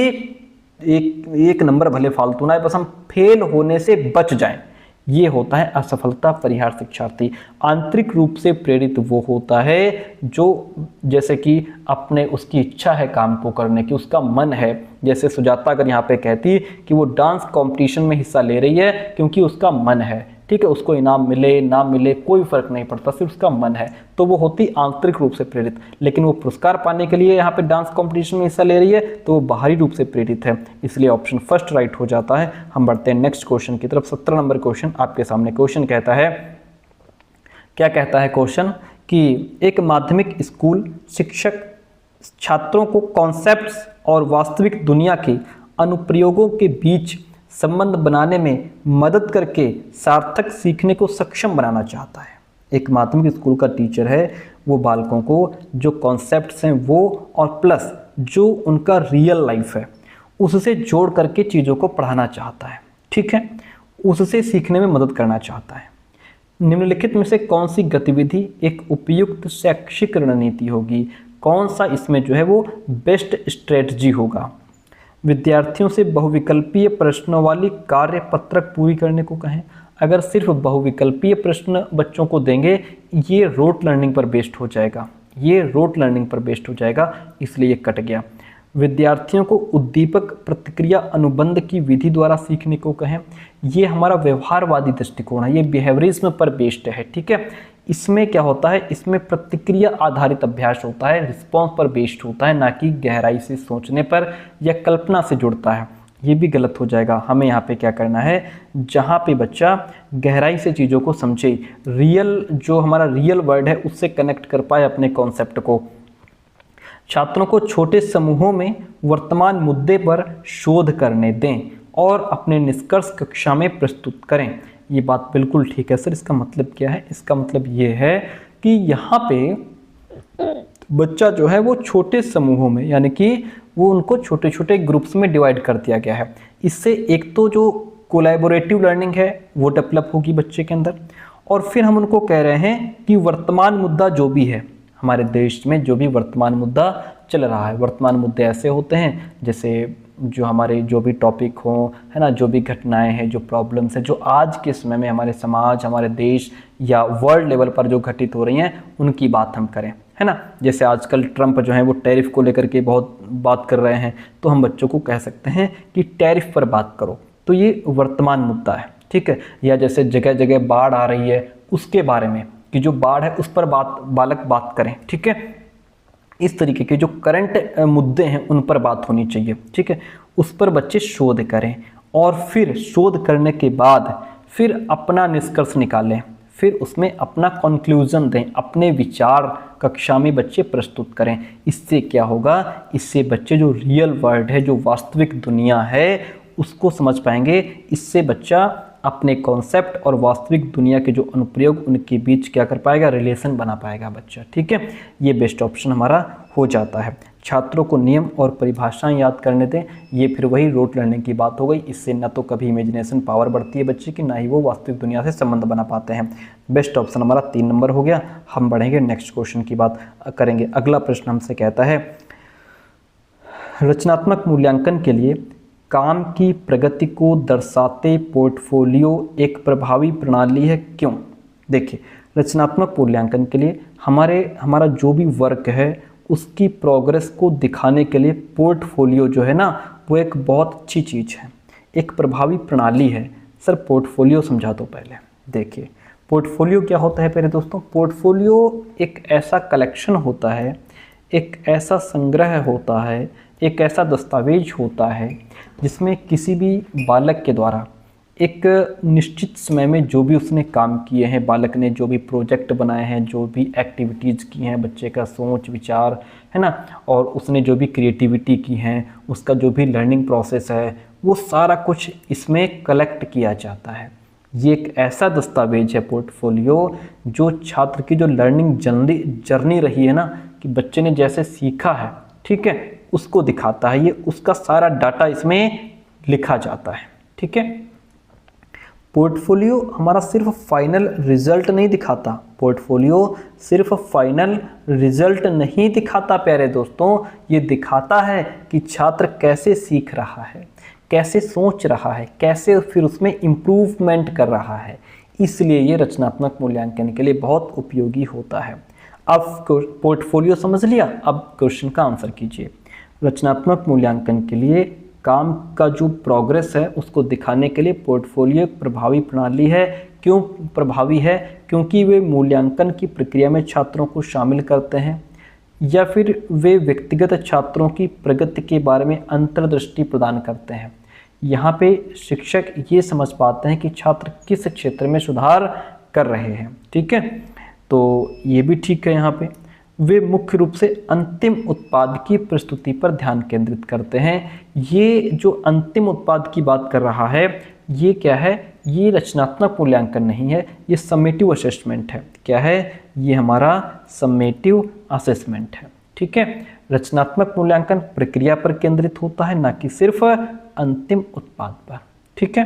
एक नंबर भले फालतू ना है, बस हम फेल होने से बच जाएं, ये होता है असफलता परिहार शिक्षार्थी। आंतरिक रूप से प्रेरित वो होता है जो जैसे कि अपने उसकी इच्छा है काम को करने की, उसका मन है। जैसे सुजाता अगर यहाँ पे कहती कि वो डांस कंपटीशन में हिस्सा ले रही है क्योंकि उसका मन है, ठीक है, उसको इनाम मिले ना मिले कोई फर्क नहीं पड़ता, सिर्फ उसका मन है, तो वो होती आंतरिक रूप से प्रेरित। लेकिन वो पुरस्कार पाने के लिए यहाँ पे डांस कंपटीशन में हिस्सा ले रही है तो वो बाहरी रूप से प्रेरित है, इसलिए ऑप्शन फर्स्ट राइट हो जाता है। हम बढ़ते हैं नेक्स्ट क्वेश्चन की तरफ। 17 नंबर क्वेश्चन आपके सामने। क्वेश्चन कहता है, क्या कहता है क्वेश्चन, कि एक माध्यमिक स्कूल शिक्षक छात्रों को कॉन्सेप्ट्स और वास्तविक दुनिया के अनुप्रयोगों के बीच संबंध बनाने में मदद करके सार्थक सीखने को सक्षम बनाना चाहता है। एक माध्यमिक स्कूल का टीचर है, वो बालकों को जो कॉन्सेप्ट्स हैं वो और प्लस जो उनका रियल लाइफ है उससे जोड़ करके चीज़ों को पढ़ाना चाहता है, ठीक है, उससे सीखने में मदद करना चाहता है। निम्नलिखित में से कौन सी गतिविधि एक उपयुक्त शैक्षिक रणनीति होगी? कौन सा इसमें जो है वो बेस्ट स्ट्रेटजी होगा? विद्यार्थियों से बहुविकल्पीय प्रश्नों वाली कार्य पत्रक पूरी करने को कहें। अगर सिर्फ बहुविकल्पीय प्रश्न बच्चों को देंगे, ये रोट लर्निंग पर बेस्ड हो जाएगा, ये रोट लर्निंग पर बेस्ड हो जाएगा, इसलिए कट गया। विद्यार्थियों को उद्दीपक प्रतिक्रिया अनुबंध की विधि द्वारा सीखने को कहें। ये हमारा व्यवहारवादी दृष्टिकोण है, ये बिहेवियरिज्म पर बेस्ड है, ठीक है। इसमें क्या होता है, इसमें प्रतिक्रिया आधारित अभ्यास होता है, रिस्पॉन्स पर बेस्ड होता है, ना कि गहराई से सोचने पर या कल्पना से जुड़ता है। ये भी गलत हो जाएगा। हमें यहाँ पे क्या करना है, जहाँ पे बच्चा गहराई से चीज़ों को समझे, रियल जो हमारा रियल वर्ड है उससे कनेक्ट कर पाए अपने कॉन्सेप्ट को। छात्रों को छोटे समूहों में वर्तमान मुद्दे पर शोध करने दें और अपने निष्कर्ष कक्षा में प्रस्तुत करें। ये बात बिल्कुल ठीक है सर। इसका मतलब क्या है? इसका मतलब ये है कि यहाँ पे बच्चा जो है वो छोटे समूहों में, यानी कि वो उनको छोटे छोटे ग्रुप्स में डिवाइड कर दिया गया है। इससे एक तो जो कोलैबोरेटिव लर्निंग है वो डेवलप होगी बच्चे के अंदर, और फिर हम उनको कह रहे हैं कि वर्तमान मुद्दा जो भी है हमारे देश में, जो भी वर्तमान मुद्दा चल रहा है, वर्तमान मुद्दे ऐसे होते हैं जैसे जो हमारे जो भी टॉपिक हों, है ना, जो भी घटनाएं हैं, जो प्रॉब्लम्स हैं, जो आज के समय में हमारे समाज, हमारे देश या वर्ल्ड लेवल पर जो घटित हो रही हैं, उनकी बात हम करें, है ना। जैसे आजकल ट्रंप जो है वो टैरिफ को लेकर के बहुत बात कर रहे हैं, तो हम बच्चों को कह सकते हैं कि टैरिफ पर बात करो, तो ये वर्तमान मुद्दा है, ठीक है। या जैसे जगह जगह बाढ़ आ रही है, उसके बारे में कि जो बाढ़ है उस पर बालक बात करें, ठीक है। इस तरीके के जो करंट मुद्दे हैं उन पर बात होनी चाहिए, ठीक है। उस पर बच्चे शोध करें और फिर शोध करने के बाद फिर अपना निष्कर्ष निकालें, फिर उसमें अपना कंक्लूजन दें, अपने विचार कक्षा में बच्चे प्रस्तुत करें। इससे क्या होगा, इससे बच्चे जो रियल वर्ल्ड है, जो वास्तविक दुनिया है, उसको समझ पाएंगे। इससे बच्चा अपने कॉन्सेप्ट और वास्तविक दुनिया के जो अनुप्रयोग, उनके बीच क्या कर पाएगा, रिलेशन बना पाएगा बच्चा, ठीक है। ये बेस्ट ऑप्शन हमारा हो जाता है। छात्रों को नियम और परिभाषाएं याद करने दें, ये फिर वही रोट लर्निंग की बात हो गई। इससे न तो कभी इमेजिनेशन पावर बढ़ती है बच्चे की, ना ही वो वास्तविक दुनिया से संबंध बना पाते हैं। बेस्ट ऑप्शन हमारा 3 नंबर हो गया। हम बढ़ेंगे नेक्स्ट क्वेश्चन की बात करेंगे। अगला प्रश्न हमसे कहता है, रचनात्मक मूल्यांकन के लिए काम की प्रगति को दर्शाते पोर्टफोलियो एक प्रभावी प्रणाली है, क्यों? देखिए, रचनात्मक मूल्यांकन के लिए हमारा जो भी वर्क है उसकी प्रोग्रेस को दिखाने के लिए पोर्टफोलियो जो है ना, वो एक बहुत अच्छी चीज़ है, एक प्रभावी प्रणाली है। सर पोर्टफोलियो समझा दो पहले। देखिए, पोर्टफोलियो क्या होता है पहले दोस्तों? पोर्टफोलियो एक ऐसा कलेक्शन होता है, एक ऐसा संग्रह होता है, एक ऐसा दस्तावेज होता है जिसमें किसी भी बालक के द्वारा एक निश्चित समय में जो भी उसने काम किए हैं, बालक ने जो भी प्रोजेक्ट बनाए हैं, जो भी एक्टिविटीज़ की हैं, बच्चे का सोच विचार, है ना, और उसने जो भी क्रिएटिविटी की हैं, उसका जो भी लर्निंग प्रोसेस है, वो सारा कुछ इसमें कलेक्ट किया जाता है। ये एक ऐसा दस्तावेज है पोर्टफोलियो, जो छात्र की जो लर्निंग जर्नी रही है ना, कि बच्चे ने जैसे सीखा है, ठीक है, उसको दिखाता है। ये उसका सारा डाटा इसमें लिखा जाता है, ठीक है। पोर्टफोलियो हमारा सिर्फ फाइनल रिजल्ट नहीं दिखाता, पोर्टफोलियो सिर्फ फाइनल रिजल्ट नहीं दिखाता प्यारे दोस्तों, ये दिखाता है कि छात्र कैसे सीख रहा है, कैसे सोच रहा है, कैसे फिर उसमें इम्प्रूवमेंट कर रहा है। इसलिए ये रचनात्मक मूल्यांकन के लिए बहुत उपयोगी होता है। अब पोर्टफोलियो समझ लिया, अब क्वेश्चन का आंसर कीजिए। रचनात्मक मूल्यांकन के लिए काम का जो प्रोग्रेस है उसको दिखाने के लिए पोर्टफोलियो एक प्रभावी प्रणाली है। क्यों प्रभावी है? क्योंकि वे मूल्यांकन की प्रक्रिया में छात्रों को शामिल करते हैं, या फिर वे व्यक्तिगत छात्रों की प्रगति के बारे में अंतर्दृष्टि प्रदान करते हैं। यहाँ पे शिक्षक ये समझ पाते हैं कि छात्र किस क्षेत्र में सुधार कर रहे हैं, ठीक है। तो ये भी ठीक है। यहाँ पे वे मुख्य रूप से अंतिम उत्पाद की प्रस्तुति पर ध्यान केंद्रित करते हैं। ये जो अंतिम उत्पाद की बात कर रहा है, ये क्या है? ये रचनात्मक मूल्यांकन नहीं है, ये समेटिव असेसमेंट है। क्या है? ये हमारा समेटिव असेसमेंट है, ठीक है। रचनात्मक मूल्यांकन प्रक्रिया पर केंद्रित होता है, ना कि सिर्फ अंतिम उत्पाद पर। ठीक है,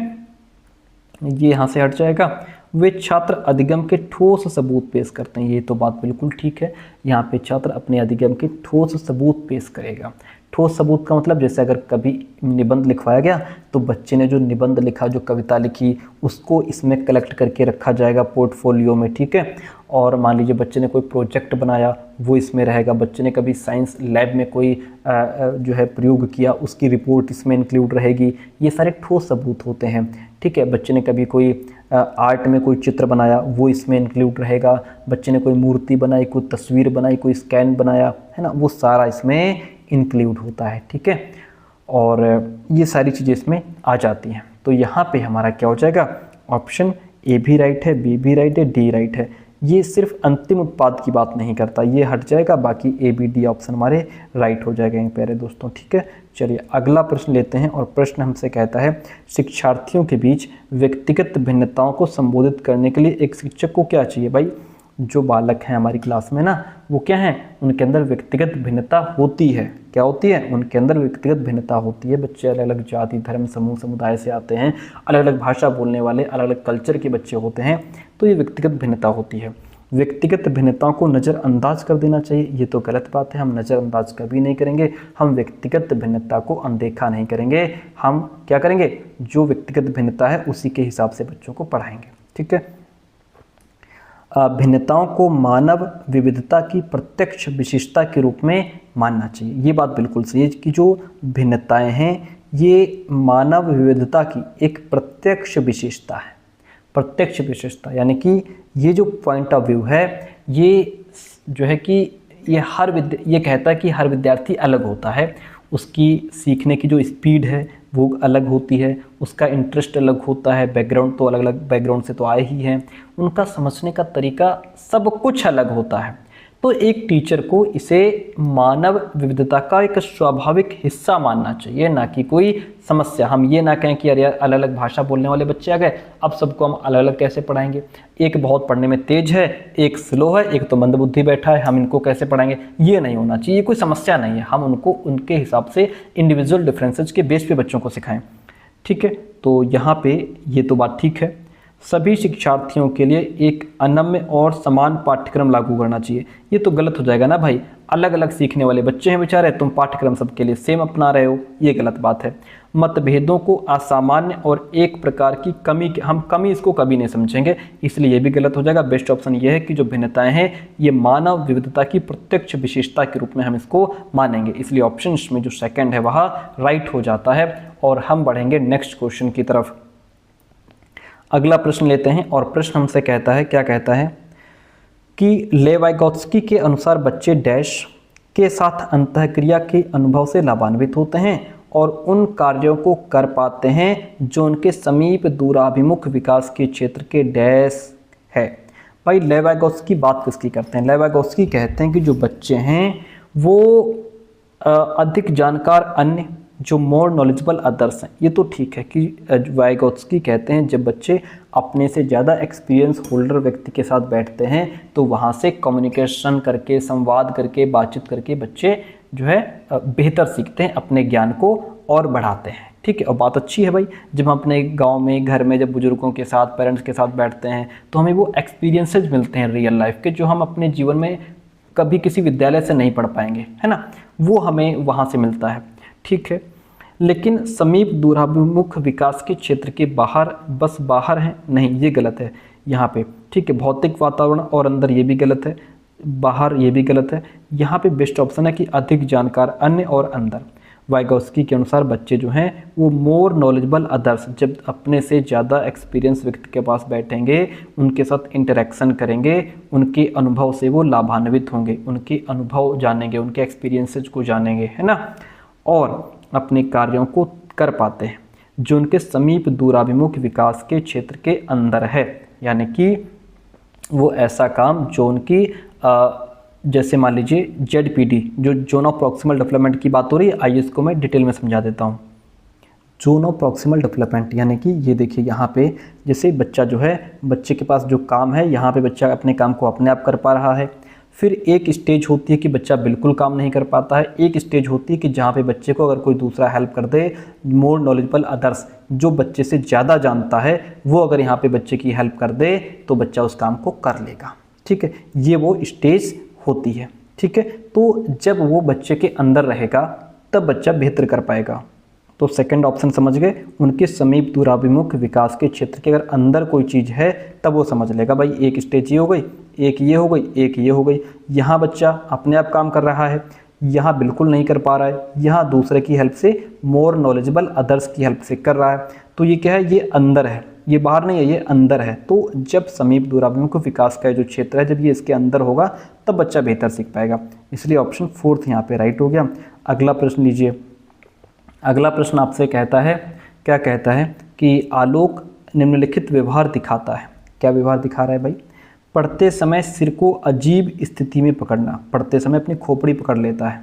ये यहाँ से हट जाएगा। वे छात्र अधिगम के ठोस सबूत पेश करते हैं, ये तो बात बिल्कुल ठीक है। यहाँ पे छात्र अपने अधिगम के ठोस सबूत पेश करेगा। ठोस सबूत का मतलब जैसे अगर कभी निबंध लिखवाया गया तो बच्चे ने जो निबंध लिखा, जो कविता लिखी, उसको इसमें कलेक्ट करके रखा जाएगा पोर्टफोलियो में। ठीक है, और मान लीजिए बच्चे ने कोई प्रोजेक्ट बनाया, वो इसमें रहेगा। बच्चे ने कभी साइंस लैब में कोई जो है प्रयोग किया, उसकी रिपोर्ट इसमें इंक्लूड रहेगी। ये सारे ठोस सबूत होते हैं। ठीक है, बच्चे ने कभी कोई आर्ट में कोई चित्र बनाया, वो इसमें इंक्लूड रहेगा। बच्चे ने कोई मूर्ति बनाई, कोई तस्वीर बनाई, कोई स्कैन बनाया, है ना, वो सारा इसमें इंक्लूड होता है। ठीक है, और ये सारी चीज़ें इसमें आ जाती हैं। तो यहाँ पे हमारा क्या हो जाएगा, ऑप्शन ए भी राइट है, बी भी राइट है, डी राइट है। ये सिर्फ अंतिम उत्पाद की बात नहीं करता, ये हट जाएगा, बाकी ए बी डी ऑप्शन हमारे राइट हो जाएगा प्यारे दोस्तों। ठीक है, चलिए अगला प्रश्न लेते हैं, और प्रश्न हमसे कहता है शिक्षार्थियों के बीच व्यक्तिगत भिन्नताओं को संबोधित करने के लिए एक शिक्षक को क्या चाहिए। भाई जो बालक हैं हमारी क्लास में ना, वो क्या हैं, उनके अंदर व्यक्तिगत भिन्नता होती है। क्या होती है, उनके अंदर व्यक्तिगत भिन्नता होती है। बच्चे अलग अलग जाति, धर्म, समूह, समुदाय से आते हैं, अलग अलग भाषा बोलने वाले, अलग अलग कल्चर के बच्चे होते हैं, तो ये व्यक्तिगत भिन्नता होती है। व्यक्तिगत भिन्नताओं को नज़रअंदाज कर देना चाहिए, ये तो गलत बात है। हम नज़रअंदाज कभी नहीं करेंगे, हम व्यक्तिगत भिन्नता को अनदेखा नहीं करेंगे। हम क्या करेंगे, जो व्यक्तिगत भिन्नता है उसी के हिसाब से बच्चों को पढ़ाएंगे। ठीक है, भिन्नताओं को मानव विविधता की प्रत्यक्ष विशेषता के रूप में मानना चाहिए, ये बात बिल्कुल सही है कि जो भिन्नताएं हैं ये मानव विविधता की एक प्रत्यक्ष विशेषता है। प्रत्यक्ष विशेषता यानी कि ये जो पॉइंट ऑफ व्यू है, ये जो है कि ये कहता है कि हर विद्यार्थी अलग होता है, उसकी सीखने की जो स्पीड है वो अलग होती है, उसका इंटरेस्ट अलग होता है, बैकग्राउंड तो अलग अलग बैकग्राउंड से तो आए ही हैं, उनका समझने का तरीका सब कुछ अलग होता है। तो एक टीचर को इसे मानव विविधता का एक स्वाभाविक हिस्सा मानना चाहिए, ना कि कोई समस्या। हम ये ना कहें कि यार अलग अलग भाषा बोलने वाले बच्चे आ गए, अब सबको हम अलग अलग कैसे पढ़ाएंगे, एक बहुत पढ़ने में तेज है, एक स्लो है, एक तो मंदबुद्धि बैठा है, हम इनको कैसे पढ़ाएंगे। ये नहीं होना चाहिए, ये कोई समस्या नहीं है। हम उनको उनके हिसाब से इंडिविजुअल डिफरेंसेस के बेस पे बच्चों को सिखाएं। ठीक है, तो यहाँ पे ये तो बात ठीक है। सभी शिक्षार्थियों के लिए एक अनम्य और समान पाठ्यक्रम लागू करना चाहिए, ये तो गलत हो जाएगा ना भाई। अलग अलग सीखने वाले बच्चे हैं बेचारे, तुम पाठ्यक्रम सबके लिए सेम अपना रहे हो, ये गलत बात है। मतभेदों को असामान्य और एक प्रकार की कमी, हम कमी इसको कभी नहीं समझेंगे, इसलिए ये भी गलत हो जाएगा। बेस्ट ऑप्शन ये है कि जो भिन्नताएं हैं ये मानव विविधता की प्रत्यक्ष विशेषता के रूप में हम इसको मानेंगे, इसलिए ऑप्शन में जो सेकंड है वह राइट हो जाता है। और हम बढ़ेंगे नेक्स्ट क्वेश्चन की तरफ। अगला प्रश्न लेते हैं, और प्रश्न हमसे कहता है, क्या कहता है कि लेवाइगोत्स्की के अनुसार बच्चे डैश के साथ अंतःक्रिया के अनुभव से लाभान्वित होते हैं और उन कार्यों को कर पाते हैं जो उनके समीप दूराभिमुख विकास के क्षेत्र के डैश है। भाई लेवाइगोत्स्की बात किसकी करते हैं, लेवाइगोत्स्की कहते हैं कि जो बच्चे हैं वो अधिक जानकार अन्य, जो मोर नॉलेजेबल अदर्स हैं। ये तो ठीक है कि वाइगोत्स्की कहते हैं जब बच्चे अपने से ज़्यादा एक्सपीरियंस होल्डर व्यक्ति के साथ बैठते हैं तो वहाँ से कम्युनिकेशन करके, संवाद करके, बातचीत करके बच्चे जो है बेहतर सीखते हैं, अपने ज्ञान को और बढ़ाते हैं। ठीक है, और बात अच्छी है भाई, जब हम अपने गांव में, घर में जब बुजुर्गों के साथ, पेरेंट्स के साथ बैठते हैं तो हमें वो एक्सपीरियंसेस मिलते हैं रियल लाइफ के, जो हम अपने जीवन में कभी किसी विद्यालय से नहीं पढ़ पाएंगे, है ना, वो हमें वहाँ से मिलता है। ठीक है, लेकिन समीप दूराभिमुख विकास के क्षेत्र के बाहर, बस बाहर हैं, नहीं ये गलत है यहाँ पे। ठीक है, भौतिक वातावरण और अंदर ये भी गलत है, बाहर ये भी गलत है। यहाँ पे बेस्ट ऑप्शन है कि अधिक जानकार अन्य और अंदर। वाइगोत्स्की के अनुसार बच्चे जो हैं वो मोर नॉलेजेबल अदर्स, जब अपने से ज़्यादा एक्सपीरियंस व्यक्ति के पास बैठेंगे, उनके साथ इंटरेक्शन करेंगे, उनके अनुभव से वो लाभान्वित होंगे, उनके अनुभव जानेंगे, उनके एक्सपीरियंसेस को जानेंगे, है ना, और अपने कार्यों को कर पाते हैं जो उनके समीप दूराभिमुख विकास के क्षेत्र के अंदर है। यानी कि वो ऐसा काम जो उनकी जैसे मान लीजिए ZPD, जो जोन ऑफ प्रॉक्सिमल डेवलपमेंट की बात हो रही है, आइए इसको मैं डिटेल में समझा देता हूँ। जोन ऑफ प्रॉक्सिमल डेवलपमेंट यानी कि ये देखिए यहाँ पे जैसे बच्चा जो है, बच्चे के पास जो काम है, यहाँ पे बच्चा अपने काम को अपने आप कर पा रहा है, फिर एक स्टेज होती है कि बच्चा बिल्कुल काम नहीं कर पाता है, एक स्टेज होती है कि जहाँ पे बच्चे को अगर कोई दूसरा हेल्प कर दे, मोर नॉलेजेबल अदर्स, जो बच्चे से ज़्यादा जानता है वो अगर यहाँ पे बच्चे की हेल्प कर दे तो बच्चा उस काम को कर लेगा। ठीक है, ये वो स्टेज होती है। ठीक है, तो जब वो बच्चे के अंदर रहेगा तब बच्चा बेहतर कर पाएगा। तो सेकंड ऑप्शन समझ गए, उनके समीप दूराभिमुख विकास के क्षेत्र के अगर अंदर कोई चीज़ है तब वो समझ लेगा भाई एक स्टेज ये हो गई, एक ये हो गई, एक ये हो गई। यहाँ बच्चा अपने आप काम कर रहा है, यहाँ बिल्कुल नहीं कर पा रहा है, यहाँ दूसरे की हेल्प से, मोर नॉलेजेबल अदर्स की हेल्प से कर रहा है। तो ये क्या है, ये अंदर है, ये बाहर नहीं है, ये अंदर है। तो जब समीप दूराभिमुख विकास का जो क्षेत्र है जब ये इसके अंदर होगा तब बच्चा बेहतर सीख पाएगा। इसलिए ऑप्शन 4 यहाँ पे राइट हो गया। अगला प्रश्न लीजिए। अगला प्रश्न आपसे कहता है, क्या कहता है कि आलोक निम्नलिखित व्यवहार दिखाता है। क्या व्यवहार दिखा रहा है भाई? पढ़ते समय सिर को अजीब स्थिति में पकड़ना, पढ़ते समय अपनी खोपड़ी पकड़ लेता है,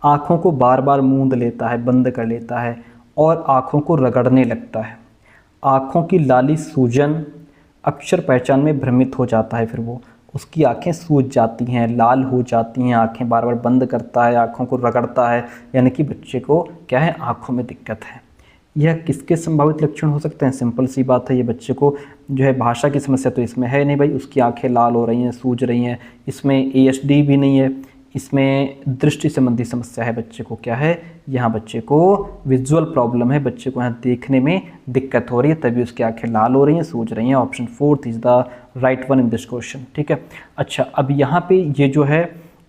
आँखों को बार बार मूंद लेता है, बंद कर लेता है और आँखों को रगड़ने लगता है, आँखों की लाली सूजन, अक्षर पहचान में भ्रमित हो जाता है, फिर वो उसकी आंखें सूज जाती हैं, लाल हो जाती हैं, आंखें बार बार बंद करता है, आंखों को रगड़ता है, यानी कि बच्चे को क्या है, आंखों में दिक्कत है। यह किसके संभावित लक्षण हो सकते हैं? सिंपल सी बात है, ये बच्चे को जो है भाषा की समस्या तो इसमें है नहीं भाई, उसकी आंखें लाल हो रही हैं, सूज रही हैं, इसमें ASD भी नहीं है, इसमें दृष्टि संबंधी समस्या है बच्चे को, क्या है यहाँ बच्चे को विजुअल प्रॉब्लम है, बच्चे को यहाँ देखने में दिक्कत हो रही है, तभी उसकी आंखें लाल हो रही हैं, सूज रही हैं। Option 4 is the right one in this question. ठीक है, अच्छा अब यहाँ पे ये जो है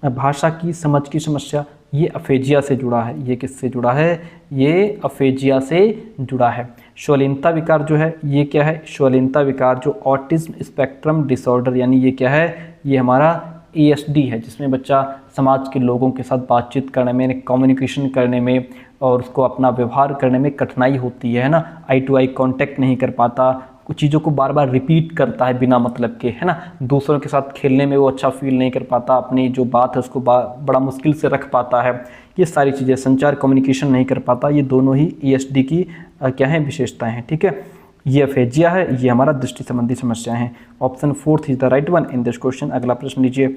भाषा की समझ की समस्या, ये अफेजिया से जुड़ा है। ये किससे जुड़ा है? ये अफेजिया से जुड़ा है। श्वलीनता विकार जो है ये क्या है? श्वलीनता विकार जो ऑटिज्म स्पेक्ट्रम डिसऑर्डर, यानी ये क्या है, ये हमारा ASD है, जिसमें बच्चा समाज के लोगों के साथ बातचीत करने में, कम्युनिकेशन करने में और उसको अपना व्यवहार करने में कठिनाई होती है ना, आई टू आई कांटेक्ट नहीं कर पाता, कुछ चीज़ों को बार बार रिपीट करता है बिना मतलब के, है ना, दूसरों के साथ खेलने में वो अच्छा फील नहीं कर पाता, अपनी जो बात है उसको बड़ा मुश्किल से रख पाता है, ये सारी चीज़ें, संचार कम्युनिकेशन नहीं कर पाता, ये दोनों ही ASD की क्या है, विशेषताएँ हैं। ठीक है, ये अफेजिया है, ये हमारा दृष्टि संबंधी समस्या है। Option 4 is the right one in this question. अगला प्रश्न लीजिए।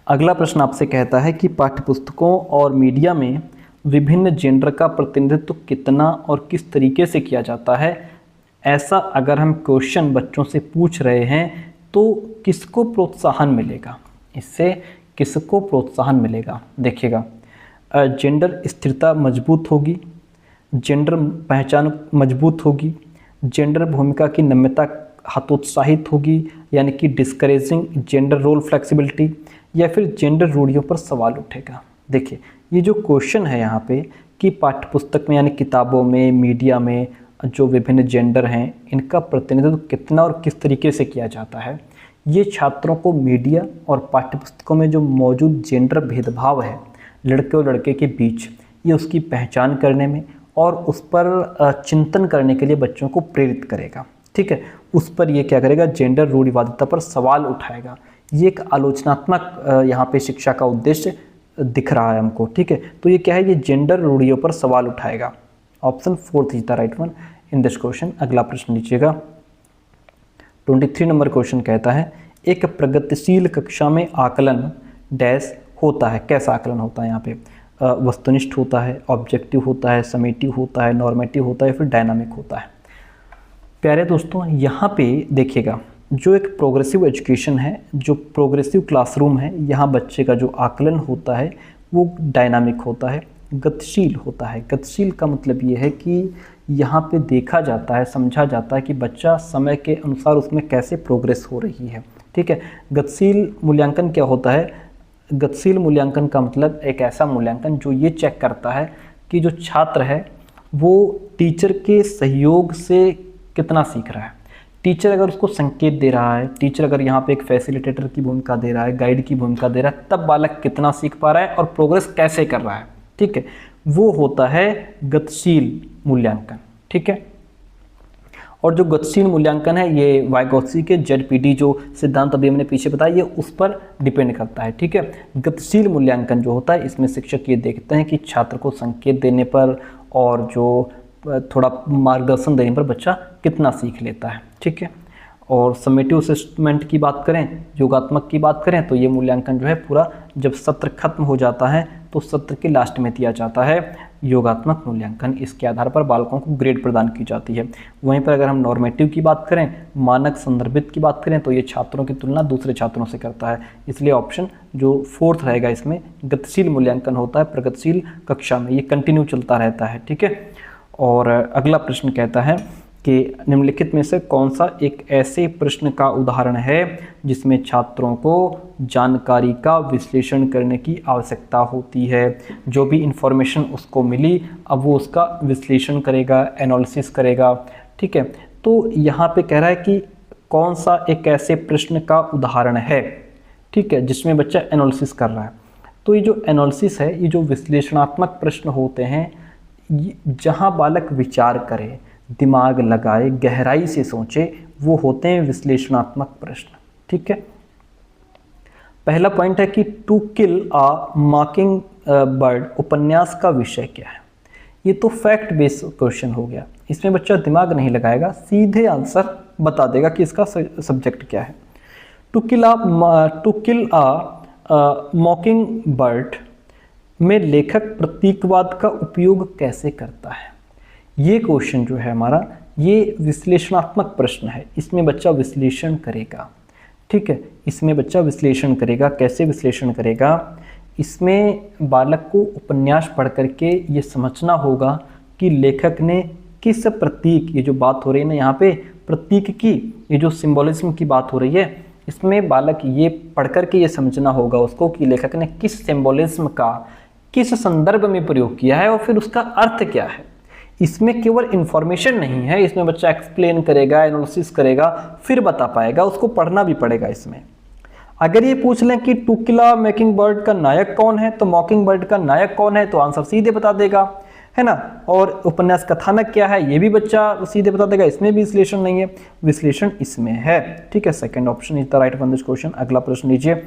अगला प्रश्न आपसे कहता है कि पाठ्यपुस्तकों और मीडिया में विभिन्न जेंडर का प्रतिनिधित्व कितना और किस तरीके से किया जाता है। ऐसा अगर हम क्वेश्चन बच्चों से पूछ रहे हैं तो किसको प्रोत्साहन मिलेगा, इससे किसको प्रोत्साहन मिलेगा? देखिएगा, जेंडर स्थिरता मजबूत होगी, जेंडर पहचान मजबूत होगी, जेंडर भूमिका की नम्यता हतोत्साहित होगी, यानी कि डिस्करेजिंग जेंडर रोल फ्लेक्सिबिलिटी, या फिर जेंडर रूढ़ियों पर सवाल उठेगा। देखिए, ये जो क्वेश्चन है यहाँ पे कि पाठ्यपुस्तक में यानी किताबों में, मीडिया में जो विभिन्न जेंडर हैं इनका प्रतिनिधित्व कितना और किस तरीके से किया जाता है, ये छात्रों को मीडिया और पाठ्यपुस्तकों में जो मौजूद जेंडर भेदभाव है लड़के और लड़के के बीच, ये उसकी पहचान करने में और उस पर चिंतन करने के लिए बच्चों को प्रेरित करेगा। ठीक है, उस पर ये क्या करेगा, जेंडर रूढ़िवादिता पर सवाल उठाएगा। ये एक आलोचनात्मक यहाँ पे शिक्षा का उद्देश्य दिख रहा है हमको। ठीक है, तो ये क्या है, ये जेंडर रूढ़ियों पर सवाल उठाएगा। Option 4 is the right one in this question. अगला प्रश्न लीजिएगा। 23 नंबर क्वेश्चन कहता है, एक प्रगतिशील कक्षा में आकलन डैश होता है। कैसा आकलन होता है? यहाँ पे वस्तुनिष्ठ होता है, ऑब्जेक्टिव होता है, समेटिव होता है, नॉर्मेटिव होता है, फिर डायनामिक होता है। प्यारे दोस्तों, यहाँ पे देखिएगा, जो एक प्रोग्रेसिव एजुकेशन है, जो प्रोग्रेसिव क्लासरूम है, यहाँ बच्चे का जो आकलन होता है वो डायनामिक होता है, गतिशील होता है। गतिशील का मतलब ये है कि यहाँ पे देखा जाता है, समझा जाता है कि बच्चा समय के अनुसार उसमें कैसे प्रोग्रेस हो रही है। ठीक है, गतिशील मूल्यांकन क्या होता है? गतिशील मूल्यांकन का मतलब एक ऐसा मूल्यांकन जो ये चेक करता है कि जो छात्र है वो टीचर के सहयोग से कितना सीख रहा है। टीचर अगर उसको संकेत दे रहा है, टीचर अगर यहाँ पे एक फैसिलिटेटर की भूमिका दे रहा है, गाइड की भूमिका दे रहा है, तब बालक कितना सीख पा रहा है और प्रोग्रेस कैसे कर रहा है। ठीक है, वो होता है गतिशील मूल्यांकन। ठीक है, और जो गतिशील मूल्यांकन है ये वाइगोत्स्की के ZPD जो सिद्धांत अभी हमने पीछे बताया, ये उस पर डिपेंड करता है। ठीक है, गतिशील मूल्यांकन जो होता है इसमें शिक्षक ये देखते हैं कि छात्र को संकेत देने पर और जो थोड़ा मार्गदर्शन देने पर बच्चा कितना सीख लेता है। ठीक है, और समेटिव असेसमेंट की बात करें, योगात्मक की बात करें, तो ये मूल्यांकन जो है पूरा जब सत्र खत्म हो जाता है तो सत्र के लास्ट में दिया जाता है योगात्मक मूल्यांकन। इसके आधार पर बालकों को ग्रेड प्रदान की जाती है। वहीं पर अगर हम नॉर्मेटिव की बात करें, मानक संदर्भित की बात करें, तो ये छात्रों की तुलना दूसरे छात्रों से करता है। इसलिए ऑप्शन जो फोर्थ रहेगा इसमें, गतिशील मूल्यांकन होता है प्रगतिशील कक्षा में, ये कंटिन्यू चलता रहता है। ठीक है। और अगला प्रश्न कहता है कि निम्नलिखित में से कौन सा एक ऐसे प्रश्न का उदाहरण है जिसमें छात्रों को जानकारी का विश्लेषण करने की आवश्यकता होती है। जो भी इंफॉर्मेशन उसको मिली, अब वो उसका विश्लेषण करेगा, एनालिसिस करेगा। ठीक है। तो यहाँ पे कह रहा है कि कौन सा एक ऐसे प्रश्न का उदाहरण है, ठीक है, जिसमें बच्चा एनालिसिस कर रहा है। तो ये जो एनालिसिस है, ये जो विश्लेषणात्मक प्रश्न होते हैं, जहाँ बालक विचार करे, दिमाग लगाए, गहराई से सोचे, वो होते हैं विश्लेषणात्मक प्रश्न। ठीक है। पहला पॉइंट है कि टू किल अ मॉकिंग बर्ड उपन्यास का विषय क्या है। ये तो फैक्ट बेस्ड क्वेश्चन हो गया, इसमें बच्चा दिमाग नहीं लगाएगा, सीधे आंसर बता देगा कि इसका सब्जेक्ट क्या है। टू किल अ मॉकिंग बर्ड में लेखक प्रतीकवाद का उपयोग कैसे करता है। ये क्वेश्चन जो है हमारा, ये विश्लेषणात्मक प्रश्न है। इसमें बच्चा विश्लेषण करेगा। ठीक है। इसमें बच्चा विश्लेषण करेगा। कैसे विश्लेषण करेगा? इसमें बालक को उपन्यास पढ़ करके ये समझना होगा कि लेखक ने किस प्रतीक, ये जो बात हो रही है ना यहाँ पे प्रतीक की, ये जो सिंबोलिज्म की बात हो रही है, इसमें बालक ये पढ़ करके ये समझना होगा उसको कि लेखक ने किस सिंबोलिज्म का किस संदर्भ में प्रयोग किया है और फिर उसका अर्थ क्या है। इसमें केवल इंफॉर्मेशन नहीं है, इसमें बच्चा एक्सप्लेन करेगा, एनालिसिस करेगा, फिर बता पाएगा। उसको पढ़ना भी पड़ेगा। इसमें अगर ये पूछ लें कि टू किल अ मॉकिंग बर्ड का नायक कौन है, तो मॉकिंग बर्ड का नायक कौन है, तो आंसर सीधे बता देगा, है ना। और उपन्यास कथानक क्या है, ये भी बच्चा सीधे बता देगा। इसमें भी विश्लेषण नहीं है, विश्लेषण इसमें है। ठीक है। Second option is the right one this question. अगला प्रश्न लीजिए।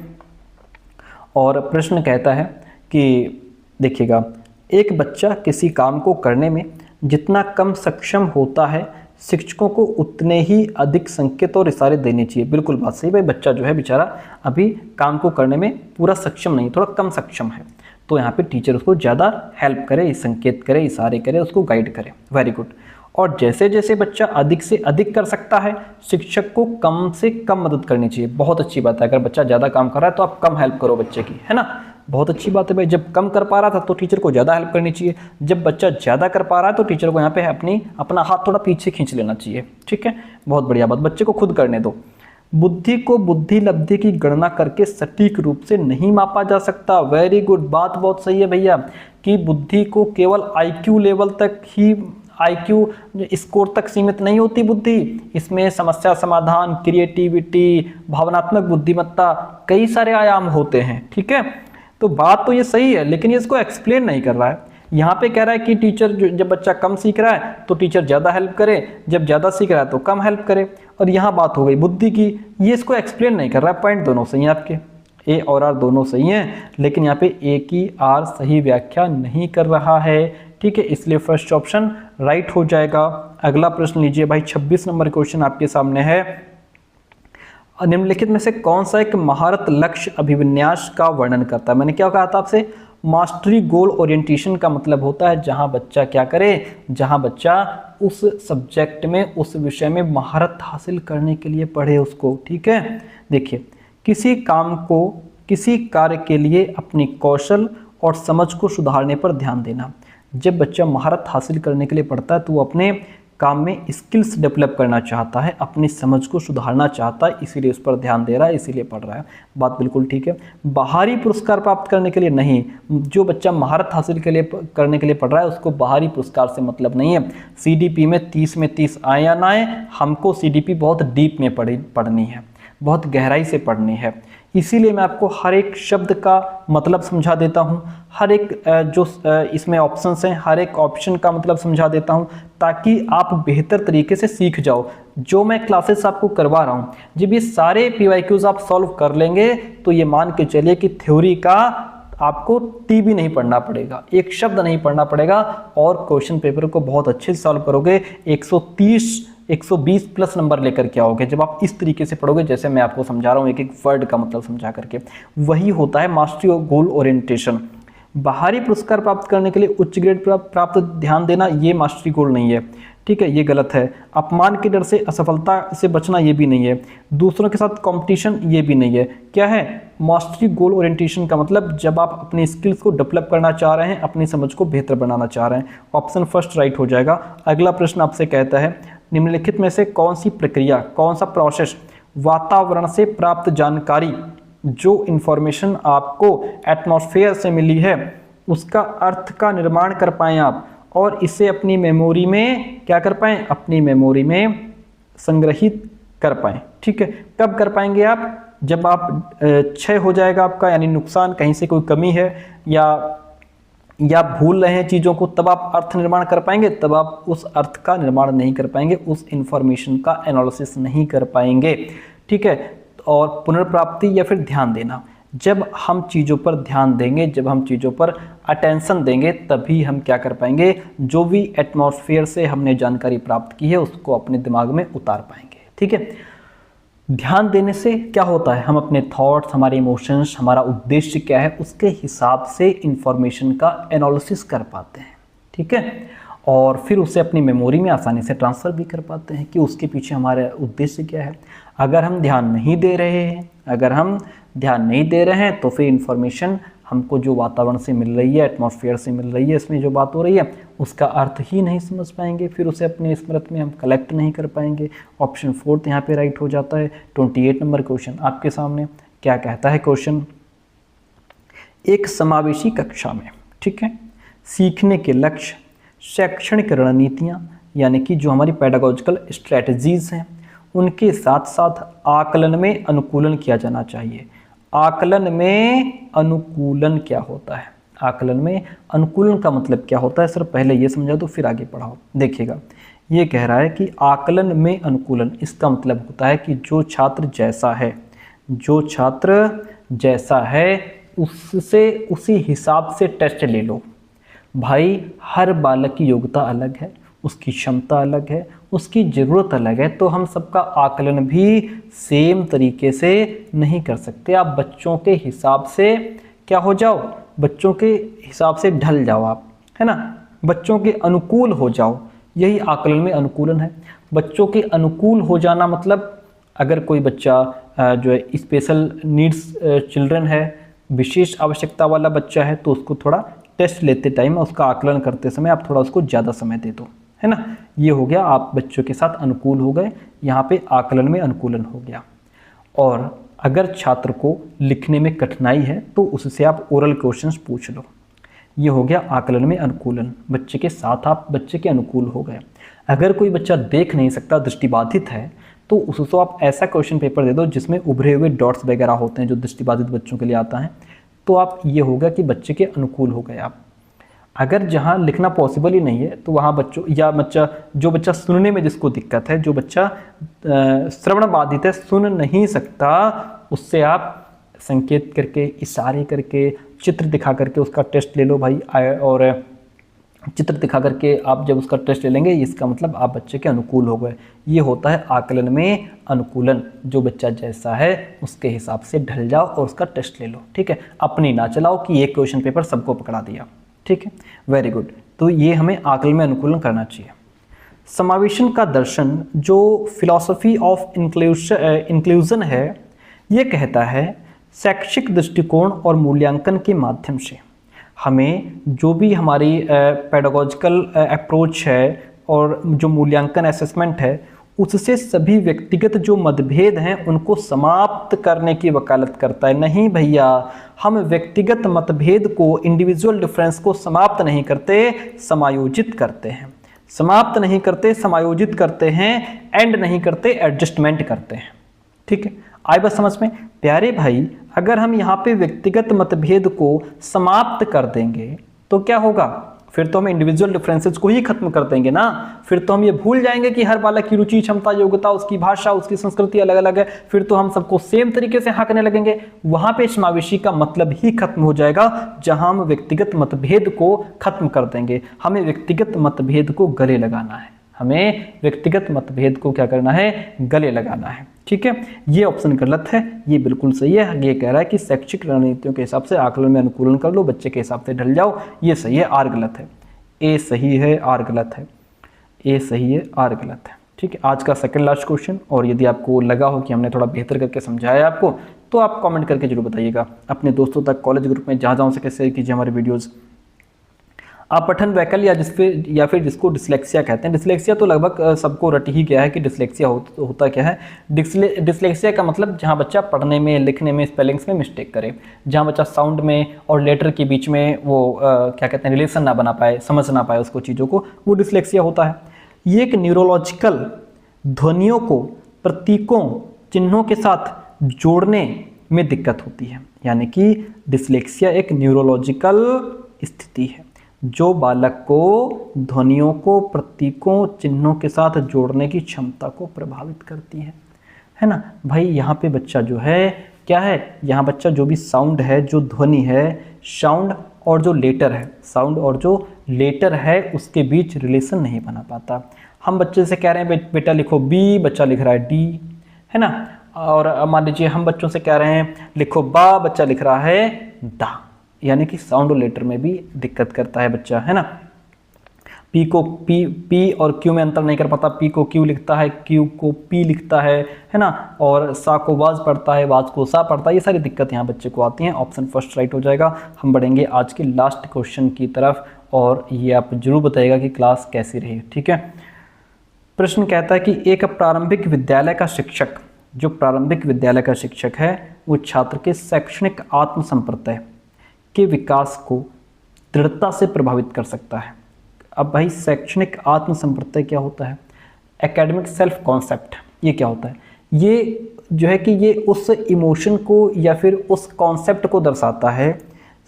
और प्रश्न कहता है कि देखिएगा, एक बच्चा किसी काम को करने में जितना कम सक्षम होता है, शिक्षकों को उतने ही अधिक संकेत और इशारे देने चाहिए। बिल्कुल बात सही भाई। बच्चा जो है बेचारा अभी काम को करने में पूरा सक्षम नहीं, थोड़ा कम सक्षम है, तो यहाँ पे टीचर उसको ज़्यादा हेल्प करे, संकेत करे, इशारे करे, उसको गाइड करे। Very good. और जैसे जैसे बच्चा अधिक से अधिक कर सकता है, शिक्षक को कम से कम मदद करनी चाहिए। बहुत अच्छी बात है। अगर बच्चा ज़्यादा काम कर रहा है तो आप कम हेल्प करो बच्चे की, है ना। बहुत अच्छी बात है भाई। जब कम कर पा रहा था तो टीचर को ज़्यादा हेल्प करनी चाहिए। जब बच्चा ज़्यादा कर पा रहा है तो टीचर को यहाँ पे अपना हाथ थोड़ा पीछे खींच लेना चाहिए। ठीक है। बहुत बढ़िया बात। बच्चे को खुद करने दो। बुद्धि को बुद्धि लब्धि की गणना करके सटीक रूप से नहीं मापा जा सकता। Very good. बात बहुत सही है भैया कि बुद्धि को केवल IQ लेवल तक ही, IQ स्कोर तक सीमित नहीं होती बुद्धि। इसमें समस्या समाधान, क्रिएटिविटी, भावनात्मक बुद्धिमत्ता, कई सारे आयाम होते हैं। ठीक है। तो बात तो ये सही है, लेकिन ये इसको एक्सप्लेन नहीं कर रहा है। यहाँ पे कह रहा है कि टीचर जब बच्चा कम सीख रहा है तो टीचर ज़्यादा हेल्प करे, जब ज़्यादा सीख रहा है तो कम हेल्प करे। और यहाँ बात हो गई बुद्धि की, ये इसको एक्सप्लेन नहीं कर रहा है। पॉइंट दोनों सही हैं आपके, ए और आर दोनों सही हैं, लेकिन यहाँ पे ए की आर सही व्याख्या नहीं कर रहा है। ठीक है। इसलिए फर्स्ट ऑप्शन राइट हो जाएगा। अगला प्रश्न लीजिए भाई। 26 नंबर क्वेश्चन आपके सामने है। निम्नलिखित में से कौन सा एक महारत लक्ष्य अभिविन्यास का वर्णन करता है। मैंने क्या कहा था आपसे, मास्टरी गोल ओरिएंटेशन का मतलब होता है जहां बच्चा क्या करे, जहां बच्चा उस सब्जेक्ट में, उस विषय में महारत हासिल करने के लिए पढ़े उसको। ठीक है। देखिए, किसी काम को, किसी कार्य के लिए अपनी कौशल और समझ को सुधारने पर ध्यान देना। जब बच्चा महारत हासिल करने के लिए पढ़ता है तो वो अपने काम में स्किल्स डेवलप करना चाहता है, अपनी समझ को सुधारना चाहता है, इसीलिए उस पर ध्यान दे रहा है, इसीलिए पढ़ रहा है। बात बिल्कुल ठीक है। बाहरी पुरस्कार प्राप्त करने के लिए नहीं। जो बच्चा महारत हासिल करने के लिए पढ़ रहा है उसको बाहरी पुरस्कार से मतलब नहीं है। CDP में 30 में 30 आए या ना आए, हमको CDP बहुत डीप में पढ़नी है, बहुत गहराई से पढ़नी है। इसीलिए मैं आपको हर एक शब्द का मतलब समझा देता हूँ, हर एक जो इसमें ऑप्शंस हैं, हर एक ऑप्शन का मतलब समझा देता हूँ, ताकि आप बेहतर तरीके से सीख जाओ। जो मैं क्लासेस आपको करवा रहा हूँ, जब ये सारे PYQs आप सॉल्व कर लेंगे तो ये मान के चलिए कि थ्योरी का आपको भी नहीं पढ़ना पड़ेगा, एक शब्द नहीं पढ़ना पड़ेगा, और क्वेश्चन पेपर को बहुत अच्छे से सॉल्व करोगे। 130 120 प्लस नंबर लेकर के आओगे जब आप इस तरीके से पढ़ोगे, जैसे मैं आपको समझा रहा हूँ एक एक वर्ड का मतलब समझा करके। वही होता है मास्टरी ऑफ गोल ओरिएंटेशन। बाहरी पुरस्कार प्राप्त करने के लिए उच्च ग्रेड प्राप्त ध्यान देना, ये मास्टरी गोल नहीं है, ठीक है, ये गलत है। अपमान के डर से असफलता से बचना, ये भी नहीं है। दूसरों के साथ कंपटीशन, ये भी नहीं है। क्या है मास्टरी गोल ओरिएंटेशन का मतलब? जब आप अपनी स्किल्स को डेवलप करना चाह रहे हैं, अपनी समझ को बेहतर बनाना चाह रहे हैं। ऑप्शन फर्स्ट राइट हो जाएगा। अगला प्रश्न आपसे कहता है निम्नलिखित में से कौन सी प्रक्रिया, कौन सा प्रोसेस वातावरण से प्राप्त जानकारी, जो इंफॉर्मेशन आपको एटमॉस्फेयर से मिली है, उसका अर्थ का निर्माण कर पाएं आप और इसे अपनी मेमोरी में क्या कर पाएं, अपनी मेमोरी में संग्रहित कर पाएं। ठीक है, कब कर पाएंगे आप? जब आप क्षय हो जाएगा आपका, यानी नुकसान, कहीं से कोई कमी है या भूल रहे हैं चीज़ों को, तब आप अर्थ निर्माण कर पाएंगे। तब आप उस अर्थ का निर्माण नहीं कर पाएंगे, उस इंफॉर्मेशन का एनालिसिस नहीं कर पाएंगे। ठीक है, और पुनर्प्राप्ति या फिर ध्यान देना, जब हम चीज़ों पर ध्यान देंगे, जब हम चीज़ों पर अटेंशन देंगे, तभी हम क्या कर पाएंगे, जो भी एटमॉस्फेयर से हमने जानकारी प्राप्त की है उसको अपने दिमाग में उतार पाएंगे। ठीक है, ध्यान देने से क्या होता है, हम अपने थॉट्स, हमारे इमोशंस, हमारा उद्देश्य क्या है, उसके हिसाब से इंफॉर्मेशन का एनालिसिस कर पाते हैं। ठीक है, और फिर उसे अपनी मेमोरी में आसानी से ट्रांसफ़र भी कर पाते हैं कि उसके पीछे हमारा उद्देश्य क्या है। अगर हम ध्यान नहीं दे रहे हैं, अगर हम ध्यान नहीं दे रहे हैं, तो फिर इंफॉर्मेशन हमको जो वातावरण से मिल रही है, एटमॉस्फेयर से मिल रही है, इसमें जो बात हो रही है उसका अर्थ ही नहीं समझ पाएंगे, फिर उसे अपने स्मृति में हम कलेक्ट नहीं कर पाएंगे। ऑप्शन फोर्थ यहाँ पे राइट हो जाता है। 28 नंबर क्वेश्चन आपके सामने क्या कहता है क्वेश्चन, एक समावेशी कक्षा में, ठीक है, सीखने के लक्ष्य, शैक्षणिक रणनीतियाँ यानी कि जो हमारी पेडागोजिकल स्ट्रेटजीज हैं, उनके साथ साथ आकलन में अनुकूलन किया जाना चाहिए। आकलन में अनुकूलन क्या होता है? आकलन में अनुकूलन का मतलब क्या होता है? सर पहले ये समझा दो फिर आगे पढ़ाओ। देखिएगा, ये कह रहा है कि आकलन में अनुकूलन, इसका मतलब होता है कि जो छात्र जैसा है, जो छात्र जैसा है उससे उसी हिसाब से टेस्ट ले लो। भाई हर बालक की योग्यता अलग है, उसकी क्षमता अलग है, उसकी ज़रूरत अलग है, तो हम सबका आकलन भी सेम तरीके से नहीं कर सकते। आप बच्चों के हिसाब से क्या हो जाओ, बच्चों के हिसाब से ढल जाओ आप, है ना, बच्चों के अनुकूल हो जाओ। यही आकलन में अनुकूलन है। बच्चों के अनुकूल हो जाना मतलब अगर कोई बच्चा जो है स्पेशल नीड्स चिल्ड्रन है, विशेष आवश्यकता वाला बच्चा है, तो उसको थोड़ा टेस्ट लेते टाइम, उसका आकलन करते समय आप थोड़ा उसको ज़्यादा समय दे दो, है ना। ये हो गया, आप बच्चों के साथ अनुकूल हो गए, यहाँ पे आकलन में अनुकूलन हो गया। और अगर छात्र को लिखने में कठिनाई है तो उससे आप ओरल क्वेश्चंस पूछ लो। ये हो गया आकलन में अनुकूलन, बच्चे के साथ आप बच्चे के अनुकूल हो गए। अगर कोई बच्चा देख नहीं सकता, दृष्टिबाधित है, तो उसको आप ऐसा क्वेश्चन पेपर दे दो जिसमें उभरे हुए डॉट्स वगैरह होते हैं, जो दृष्टिबाधित बच्चों के लिए आता है, तो आप ये होगा कि बच्चे के अनुकूल हो गए आप। अगर जहाँ लिखना पॉसिबल ही नहीं है तो वहाँ बच्चों या जो बच्चा सुनने में जिसको दिक्कत है, जो बच्चा श्रवण बाधित है, सुन नहीं सकता, उससे आप संकेत करके, इशारे करके, चित्र दिखा करके उसका टेस्ट ले लो भाई। और चित्र दिखा करके आप जब उसका टेस्ट ले लेंगे, इसका मतलब आप बच्चे के अनुकूल हो गए। ये होता है आकलन में अनुकूलन। जो बच्चा जैसा है उसके हिसाब से ढल जाओ और उसका टेस्ट ले लो। ठीक है, अपनी ना चलाओ कि ये क्वेश्चन पेपर सबको पकड़ा दिया। ठीक है, वेरी गुड। तो ये हमें आकलन में अनुकूलन करना चाहिए। समावेशन का दर्शन, जो फिलॉसफी ऑफ इंक्लूजन है, ये कहता है शैक्षिक दृष्टिकोण और मूल्यांकन के माध्यम से हमें जो भी हमारी पेडागोजिकल अप्रोच है और जो मूल्यांकन असेसमेंट है, उससे सभी व्यक्तिगत जो मतभेद हैं उनको समाप्त करने की वकालत करता है। नहीं भैया, हम व्यक्तिगत मतभेद को, इंडिविजुअल डिफरेंस को समाप्त नहीं करते, समायोजित करते हैं। समाप्त नहीं करते, समायोजित करते हैं, एंड नहीं करते, एडजस्टमेंट करते हैं। ठीक है, आए बस समझ में। प्यारे भाई, अगर हम यहाँ पे व्यक्तिगत मतभेद को समाप्त कर देंगे तो क्या होगा? फिर तो हम इंडिविजुअल डिफरेंसेस को ही खत्म कर देंगे ना। फिर तो हम ये भूल जाएंगे कि हर बालक की रुचि, क्षमता, योग्यता, उसकी भाषा, उसकी संस्कृति अलग अलग है। फिर तो हम सबको सेम तरीके से हाँकने लगेंगे। वहां पे समावेशी का मतलब ही खत्म हो जाएगा, जहां हम व्यक्तिगत मतभेद को खत्म कर देंगे। हमें व्यक्तिगत मतभेद को गले लगाना है, हमें व्यक्तिगत मतभेद को क्या करना है, गले लगाना है। ठीक है, ये ऑप्शन गलत है, ये बिल्कुल सही है। ये कह रहा है कि शैक्षिक रणनीतियों के हिसाब से आकलन में अनुकूलन कर लो, बच्चे के हिसाब से ढल जाओ, ये सही है, आर गलत है। ए सही है, आर गलत है। ए सही है, आर गलत है। ठीक है, आज का सेकंड लास्ट क्वेश्चन। और यदि आपको लगा हो कि हमने थोड़ा बेहतर करके समझाया आपको, तो आप कमेंट करके जरूर बताइएगा। अपने दोस्तों तक, कॉलेज ग्रुप में जहाँ जहाँ से शेयर कीजिए हमारे वीडियोज़। आप पठन वैकल्य या फिर जिसको डिसलेक्सिया कहते हैं। डिसलेक्सिया तो लगभग सबको रट ही गया है कि डिसलेक्सिया होता क्या है। डिसलेक्सिया का मतलब जहाँ बच्चा पढ़ने में, लिखने में, स्पेलिंग्स में मिस्टेक करे, जहाँ बच्चा साउंड में और लेटर के बीच में वो क्या कहते हैं, रिलेशन ना बना पाए, समझ ना पाए उसको चीज़ों को, वो डिसलेक्सिया होता है। ये एक न्यूरोलॉजिकल ध्वनियों को प्रतीकों, चिन्हों के साथ जोड़ने में दिक्कत होती है। यानी कि डिसलेक्सिया एक न्यूरोलॉजिकल स्थिति है जो बालक को ध्वनियों को प्रतीकों, चिन्हों के साथ जोड़ने की क्षमता को प्रभावित करती है ना भाई। यहाँ पे बच्चा जो है क्या है, यहाँ बच्चा जो भी साउंड है, जो ध्वनि है, साउंड और जो लेटर है, साउंड और जो लेटर है उसके बीच रिलेशन नहीं बना पाता। हम बच्चे से कह रहे हैं बेटा लिखो बी, बच्चा लिख रहा है डी, है ना। और मान लीजिए हम बच्चों से कह रहे हैं लिखो बा, बच्चा लिख रहा है दा। यानी कि साउंड और लेटर में भी दिक्कत करता है बच्चा, है ना। पी को पी और क्यू में अंतर नहीं कर पाता, पी को क्यू लिखता है, क्यू को पी लिखता है ना। और सा को वाज पढ़ता है, वाज को सा पढ़ता है। ये सारी दिक्कत यहाँ बच्चे को आती हैं। ऑप्शन फर्स्ट राइट हो जाएगा। हम बढ़ेंगे आज के लास्ट क्वेश्चन की तरफ और ये आप जरूर बताइएगा कि क्लास कैसी रही। ठीक है, प्रश्न कहता है कि एक प्रारंभिक विद्यालय का शिक्षक, जो प्रारंभिक विद्यालय का शिक्षक है, वो छात्र के शैक्षणिक आत्मसंप्रत्यय के विकास को दृढ़ता से प्रभावित कर सकता है। अब भाई शैक्षणिक आत्मसंप्रत्यय क्या होता है, एकेडमिक सेल्फ कॉन्सेप्ट, ये क्या होता है? ये जो है कि ये उस इमोशन को या फिर उस कॉन्सेप्ट को दर्शाता है।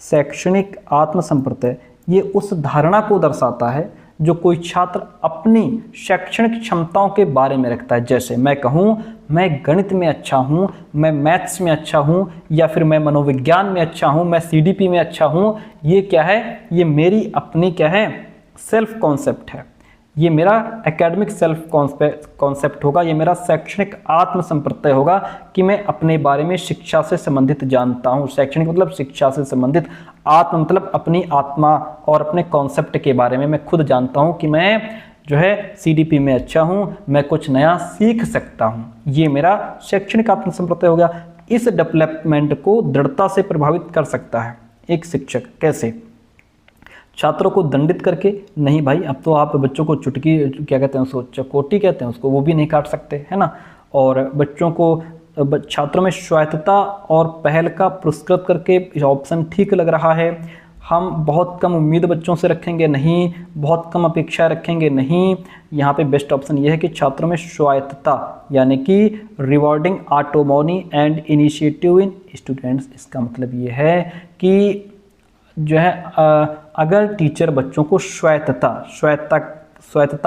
शैक्षणिक आत्मसंप्रत्यय ये उस धारणा को दर्शाता है जो कोई छात्र अपनी शैक्षणिक क्षमताओं के बारे में रखता है। जैसे मैं कहूँ मैं गणित में अच्छा हूँ, मैं मैथ्स में अच्छा हूँ, या फिर मैं मनोविज्ञान में अच्छा हूँ, मैं सीडीपी में अच्छा हूँ। ये क्या है, ये मेरी अपनी क्या है, सेल्फ कॉन्सेप्ट है। ये मेरा एकेडमिक सेल्फ कॉन्सेप्ट होगा, ये मेरा शैक्षणिक आत्मसंप्रत्यय होगा कि मैं अपने बारे में शिक्षा से संबंधित जानता हूँ। शैक्षणिक मतलब शिक्षा से संबंधित, आत्म मतलब अपनी आत्मा और अपने कॉन्सेप्ट के बारे में मैं खुद जानता हूँ कि मैं जो है सीडीपी में अच्छा हूँ, मैं कुछ नया सीख सकता हूँ। ये मेरा शैक्षणिक आत्मसंप्रत्यय हो गया। इस डेवलपमेंट को दृढ़ता से प्रभावित कर सकता है एक शिक्षक। कैसे? छात्रों को दंडित करके नहीं भाई, अब तो आप बच्चों को चुटकी क्या कहते हैं उसको, चकोटी कहते हैं उसको, वो भी नहीं काट सकते, है ना। और बच्चों को, छात्रों में स्वायत्तता और पहल का पुरस्कृत करके ऑप्शन ठीक लग रहा है। हम बहुत कम उम्मीद बच्चों से रखेंगे नहीं, बहुत कम अपेक्षा रखेंगे नहीं। यहाँ पे बेस्ट ऑप्शन ये है कि छात्रों में स्वायत्तता यानी कि rewarding autonomy and initiative in students. इसका मतलब ये है कि जो है अगर टीचर बच्चों को स्वायत्तता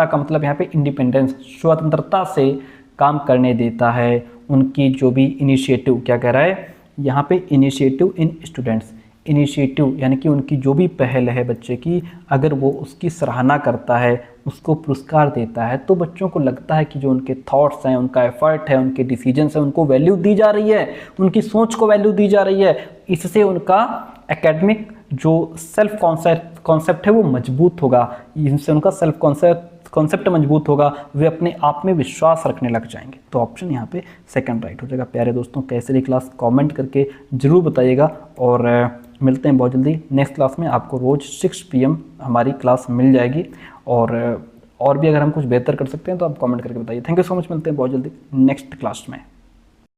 का मतलब यहाँ पे इंडिपेंडेंस, स्वतंत्रता से काम करने देता है, उनकी जो भी इनिशिएटिव, क्या कह रहा है यहाँ पे, इनिशिएटिव इन स्टूडेंट्स। इनिशिएटिव यानी कि उनकी जो भी पहल है बच्चे की, अगर वो उसकी सराहना करता है, उसको पुरस्कार देता है, तो बच्चों को लगता है कि जो उनके थॉट्स हैं, उनका एफर्ट है, उनके डिसीजंस हैं, उनको वैल्यू दी जा रही है, उनकी सोच को वैल्यू दी जा रही है। इससे उनका एकेडमिक जो सेल्फ कॉन्सेप्ट है वो मजबूत होगा। इनसे उनका सेल्फ कॉन्सेप्ट मजबूत होगा, वे अपने आप में विश्वास रखने लग जाएंगे। तो ऑप्शन यहाँ पे सेकंड राइट हो जाएगा। प्यारे दोस्तों, कैसे रही क्लास कमेंट करके ज़रूर बताइएगा और मिलते हैं बहुत जल्दी नेक्स्ट क्लास में। आपको रोज़ 6 PM हमारी क्लास मिल जाएगी और भी अगर हम कुछ बेहतर कर सकते हैं तो आप कमेंट करके बताइए। थैंक यू सो मच, मिलते हैं बहुत जल्दी नेक्स्ट क्लास में।